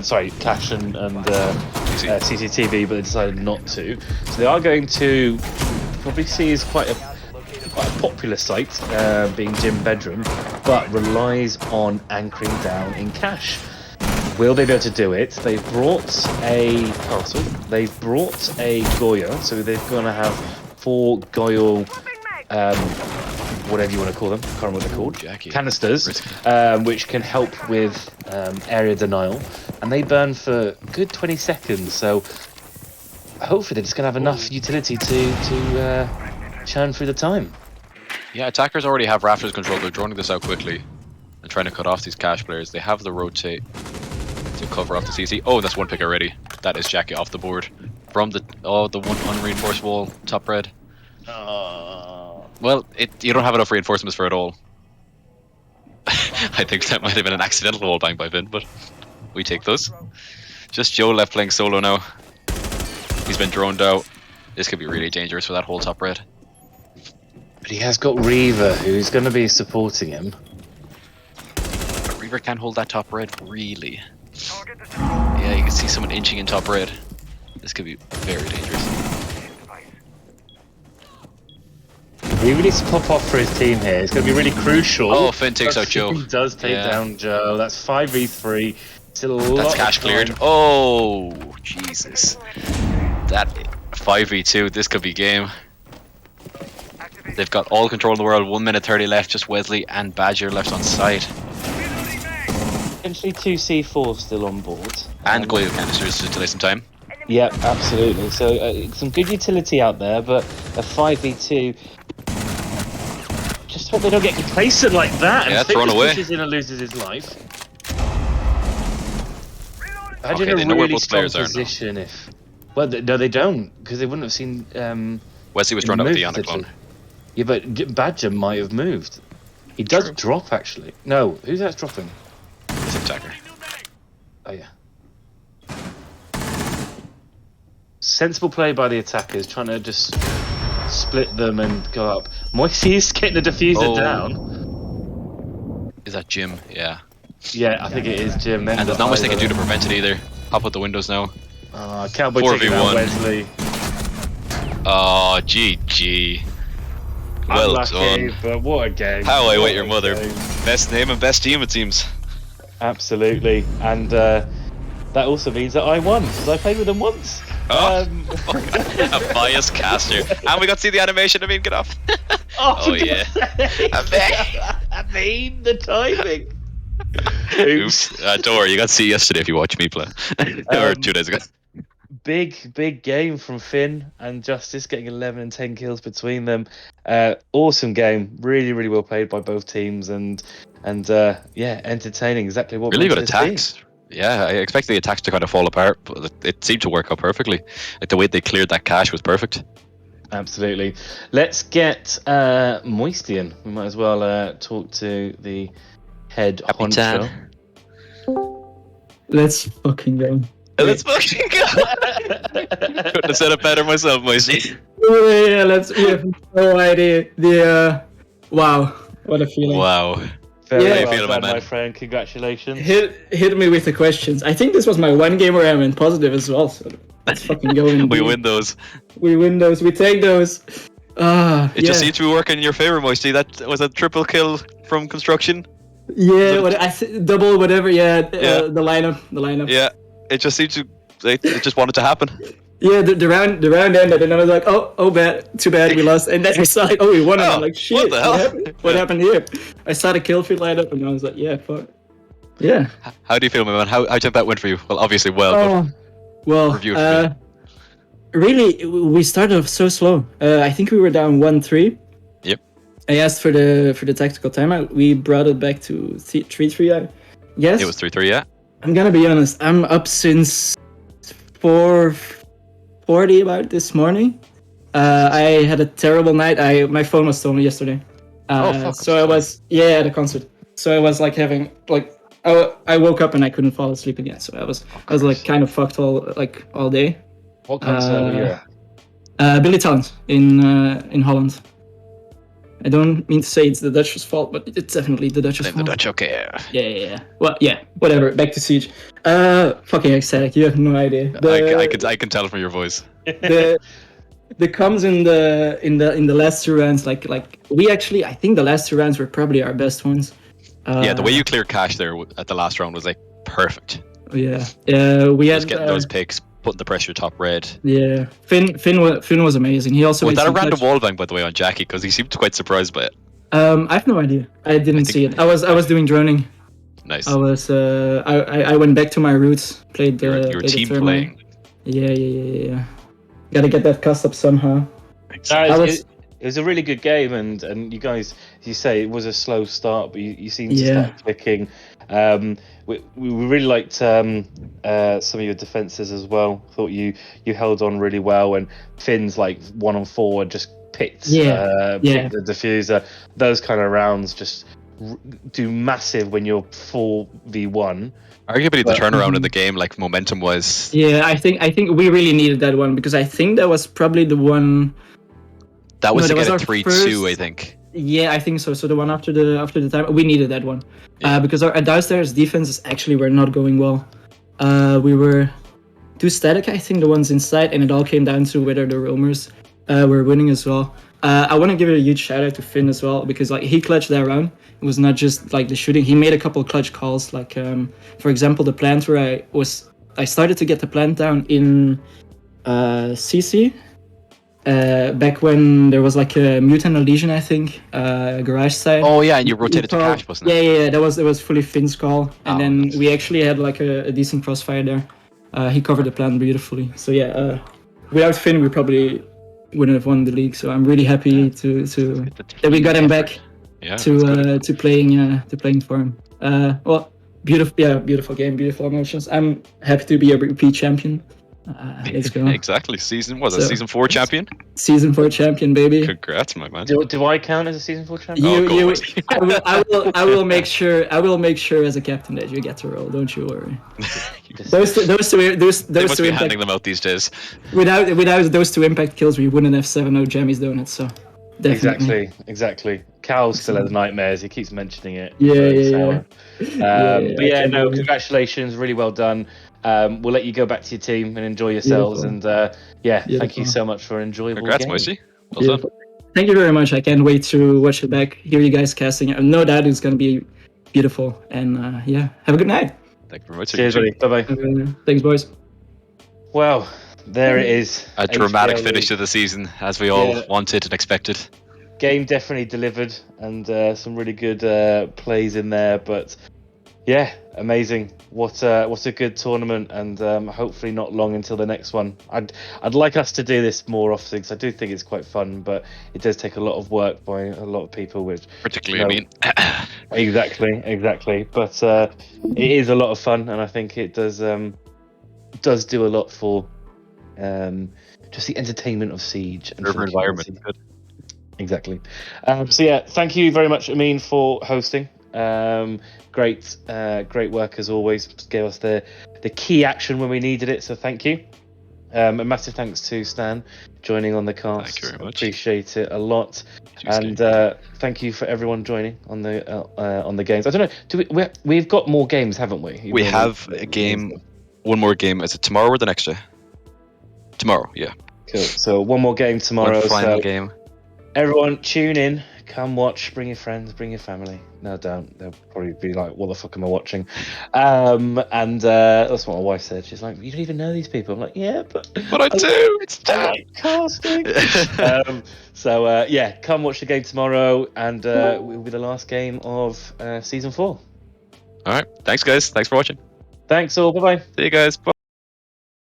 Speaker 3: Sorry, Cash and CCTV, but they decided not to. So they are going to probably see as quite a popular site, being Gym Bedroom, but relies on anchoring down in Cash. Will they be able to do it? They've brought a castle. They've brought a Goya, so they're going to have 4 Goyle whatever you want to call them. I can't remember what they're called.
Speaker 1: Jackie.
Speaker 3: Canisters, which can help with area denial, and they burn for a good 20 seconds. So hopefully they're just going to have enough utility to churn through the time.
Speaker 1: Yeah, attackers already have rafters control. They're droning this out quickly and trying to cut off these cash players. They have the rotate to cover off the CC. Oh, that's one pick already. That is Jackie off the board from the one unreinforced wall, top red. Well, you don't have enough reinforcements for it all. I think that might have been an accidental wall bang by Vin, but we take those. Just Joe left playing solo now. He's been droned out. This could be really dangerous for that whole top red.
Speaker 3: But he has got Reaver, who's going to be supporting him.
Speaker 1: But Reaver can't hold that top red, really. Yeah, you can see someone inching in top red. This could be very dangerous.
Speaker 3: Reaver needs to pop off for his team here. It's going to be really crucial.
Speaker 1: Oh, Finn takes out Joe.
Speaker 3: He does take down Joe. That's 5v3.
Speaker 1: That's cash cleared. Oh, Jesus. That 5v2, this could be game. They've got all control in the world. 1 minute 30 left. Just Wesley and Badger left on site.
Speaker 3: Potentially 2 C4 still on board.
Speaker 1: And Goyle canisters to delay some time.
Speaker 3: Yep, absolutely. So some good utility out there, but a 5v2. Just hope they don't get complacent like that.
Speaker 1: Yeah,
Speaker 3: and
Speaker 1: thrown away.
Speaker 3: Pushes in and loses his life.
Speaker 1: Okay,
Speaker 3: Imagine
Speaker 1: they
Speaker 3: a
Speaker 1: know where
Speaker 3: really
Speaker 1: both
Speaker 3: strong
Speaker 1: players are now.
Speaker 3: position if. Well, no, they don't, because they wouldn't have seen.
Speaker 1: Wesley was drawn out with the
Speaker 3: moved,
Speaker 1: Ionic clone.
Speaker 3: Yeah, but Badger might have moved. He does
Speaker 1: True.
Speaker 3: drop actually. No, who's that dropping?
Speaker 1: It's an attacker.
Speaker 3: Oh yeah. Sensible play by the attackers, trying to just split them and go up. Moisey's getting the diffuser down.
Speaker 1: Is that Jim? Yeah.
Speaker 3: Yeah, I think it is Jim.
Speaker 1: And there's not much they can do to prevent it either. Hop out the windows now.
Speaker 3: Cowboy
Speaker 1: 4v1.
Speaker 3: taking out Wesley.
Speaker 1: Oh, GG. Well
Speaker 3: Unlucky,
Speaker 1: done.
Speaker 3: but what a game.
Speaker 1: How I
Speaker 3: What
Speaker 1: wait your
Speaker 3: a
Speaker 1: mother.
Speaker 3: game.
Speaker 1: Best name and best team, it seems.
Speaker 3: Absolutely, and that also means that I won because I played with them once.
Speaker 1: Oh, a biased caster. And we got to see the animation. I mean, get off. Oh, yeah.
Speaker 3: I mean the timing.
Speaker 1: Oops. Don't worry, you got to see yesterday if you watched me play. Or 2 days ago.
Speaker 3: Big game from Finn and Justice, getting 11 and 10 kills between them. Awesome game, really well played by both teams, and yeah, entertaining. Exactly what
Speaker 1: Really
Speaker 3: we
Speaker 1: good
Speaker 3: wanted to see.
Speaker 1: attacks. Yeah, I expect the attacks to kind of fall apart, but it seemed to work out perfectly. Like the way they cleared that cache was perfect.
Speaker 3: Absolutely. Let's get Moisty in. We might as well talk to the head honcho.
Speaker 5: Let's fucking go.
Speaker 1: Let's fucking go. Couldn't have said it better myself, Moisey.
Speaker 5: Yeah, we have no idea. Wow, what a feeling.
Speaker 1: Wow.
Speaker 3: Very
Speaker 5: Yeah.
Speaker 3: well
Speaker 1: How you feeling,
Speaker 3: done,
Speaker 1: man?
Speaker 3: my friend. Congratulations.
Speaker 5: Hit me with the questions. I think this was my one game where I went positive as well. So let's fucking go.
Speaker 1: We
Speaker 5: indeed.
Speaker 1: win those.
Speaker 5: We win those. We take those.
Speaker 1: It just seemed to be working in your favor, Moisty. That was a triple kill from construction.
Speaker 5: Yeah, double whatever. Yeah,
Speaker 1: Yeah.
Speaker 5: the lineup.
Speaker 1: Yeah, it just seemed to. It just wanted to happen.
Speaker 5: Yeah, the round ended, and I was like, oh, bad, too bad, we lost. And then I saw, we won, and I'm like, shit,
Speaker 1: what the hell?
Speaker 5: What happened here? I saw the kill feed light up, and I was like, yeah, fuck. Yeah.
Speaker 1: How do you feel, my man? How do you think that went for you? Well, obviously well,
Speaker 5: Oh, well,
Speaker 1: Review it for
Speaker 5: really, we started off so slow. I think we were down 1-3.
Speaker 1: Yep.
Speaker 5: I asked for the tactical timeout. We brought it back to 3-3, I guess.
Speaker 1: It was 3-3, yeah.
Speaker 5: I'm gonna be honest, I'm up since 4:40 about this morning. I had a terrible night. My phone was stolen yesterday.
Speaker 1: Fuck.
Speaker 5: So I was at a concert. So I was like having I woke up and I couldn't fall asleep again. So I was like kind of fucked all day.
Speaker 3: What concert were you at?
Speaker 5: Billy Talent in Holland. I don't mean to say it's the Dutch's fault, but it's definitely the Dutch's
Speaker 1: Blame
Speaker 5: fault.
Speaker 1: the Dutch, okay.
Speaker 5: Yeah. Well, yeah, whatever. Back to Siege. Fucking ecstatic. You have no idea.
Speaker 1: I can tell from your voice.
Speaker 5: The comms in the last 2 rounds, like we actually, I think the last 2 rounds were probably our best ones.
Speaker 1: Yeah, the way you cleared cache there at the last round was like perfect.
Speaker 5: Yeah. We had
Speaker 1: Just getting those picks, putting the pressure top red.
Speaker 5: Yeah. Finn was amazing. He also
Speaker 1: Was
Speaker 5: made
Speaker 1: that a
Speaker 5: some
Speaker 1: random
Speaker 5: clutch-
Speaker 1: wall bang, by the way, on Jackie? Because he seemed quite surprised by it.
Speaker 5: I have no idea. I didn't see it. I was doing droning.
Speaker 1: Nice.
Speaker 5: I went back to my roots. Played
Speaker 1: Your
Speaker 5: played the
Speaker 1: team
Speaker 5: thermite.
Speaker 1: playing.
Speaker 5: Yeah. Gotta get that cost up somehow.
Speaker 3: It was a really good game, and you guys, as you say, it was a slow start, but you seem to start clicking. We really liked some of your defenses as well. Thought you held on really well, and Finn's like 1-on-4 just picked the diffuser. Those kind of rounds just do massive when you're 4v1.
Speaker 1: Arguably the turnaround in the game, like momentum was.
Speaker 5: Yeah, I think we really needed that one because I think that was probably the one.
Speaker 1: That was
Speaker 5: No,
Speaker 1: to
Speaker 5: that
Speaker 1: get
Speaker 5: was
Speaker 1: it
Speaker 5: our
Speaker 1: 3-2,
Speaker 5: first-
Speaker 1: I think.
Speaker 5: Yeah, I think so. So the one after the time, we needed that one because our downstairs defenses actually were not going well. We were too static, I think, the ones inside, and it all came down to whether the roamers were winning as well. I want to give it a huge shout out to Finn as well because like he clutched that round. It was not just like the shooting. He made a couple clutch calls, like for example the plant where I started to get the plant down in CC. Back when there was like a mutant lesion, I think, garage side.
Speaker 1: Oh yeah, and you rotated to cash, wasn't it?
Speaker 5: Yeah. That was fully Finn's call, and then
Speaker 1: nice.
Speaker 5: we actually had like a decent crossfire there. He covered the plant beautifully. So yeah, without Finn, we probably wouldn't have won the league. So I'm really happy that we got him back to playing for him. Well, beautiful game, beautiful emotions. I'm happy to be a repeat champion. Let's go.
Speaker 1: Exactly. Season 4 champion?
Speaker 5: Season 4 champion, baby.
Speaker 1: Congrats, my man.
Speaker 3: Do I count as a season 4 champion?
Speaker 5: I will make sure as a captain that you get to roll. Don't you worry. those two
Speaker 1: They must be
Speaker 5: impact,
Speaker 1: handing them out these days.
Speaker 5: without those two impact kills, we wouldn't have 7-0 Jammies donuts. So definitely.
Speaker 3: Exactly. Cal's still has nightmares. He keeps mentioning it.
Speaker 5: Yeah.
Speaker 3: But yeah, no, congratulations. Really well done. We'll let you go back to your team and enjoy yourselves.
Speaker 5: Beautiful.
Speaker 3: And thank
Speaker 5: Beautiful.
Speaker 3: you so much for an enjoyable
Speaker 1: Congrats,
Speaker 3: game.
Speaker 1: Moisey. Well done.
Speaker 5: Thank you very much. I can't wait to watch it back, hear you guys casting. No doubt it's going to be beautiful. And have a good night.
Speaker 1: Thank you very much.
Speaker 3: Cheers, buddy. Bye-bye.
Speaker 5: Thanks, boys.
Speaker 3: Well, there it is.
Speaker 1: A dramatic
Speaker 3: HBL
Speaker 1: finish
Speaker 3: League.
Speaker 1: to the season, as we all wanted and expected.
Speaker 3: Game definitely delivered, and some really good plays in there. But yeah, amazing. What a good tournament, and hopefully not long until the next one. I'd like us to do this more often because I do think it's quite fun, but it does take a lot of work by a lot of people. Which
Speaker 1: Particularly,
Speaker 3: exactly. But it is a lot of fun, and I think it does do a lot for just the entertainment of Siege and
Speaker 1: urban environment. Good.
Speaker 3: Exactly. So yeah, thank you very much, Amin, for hosting. Great work as always. Gave us the key action when we needed it. So thank you. A massive thanks to Stan joining on the cast.
Speaker 1: Thank you very much.
Speaker 3: Appreciate it a lot. And thank you for everyone joining on the games. I don't know. We've got more games, haven't we?
Speaker 1: We have a game. One more game. Is it tomorrow or the next day? Tomorrow. Yeah.
Speaker 3: Cool. So one more game tomorrow.
Speaker 1: One final game.
Speaker 3: Everyone, tune in, come watch, bring your friends, bring your family. No, don't. They'll probably be like, what the fuck am I watching? And that's what my wife said. She's like, you don't even know these people. I'm like, yeah, but
Speaker 1: I do. It's
Speaker 3: I like casting. So come watch the game tomorrow, and it will be the last game of season 4.
Speaker 1: All right. Thanks, guys. Thanks for watching.
Speaker 3: Thanks all. Bye-bye.
Speaker 1: See you guys. Bye.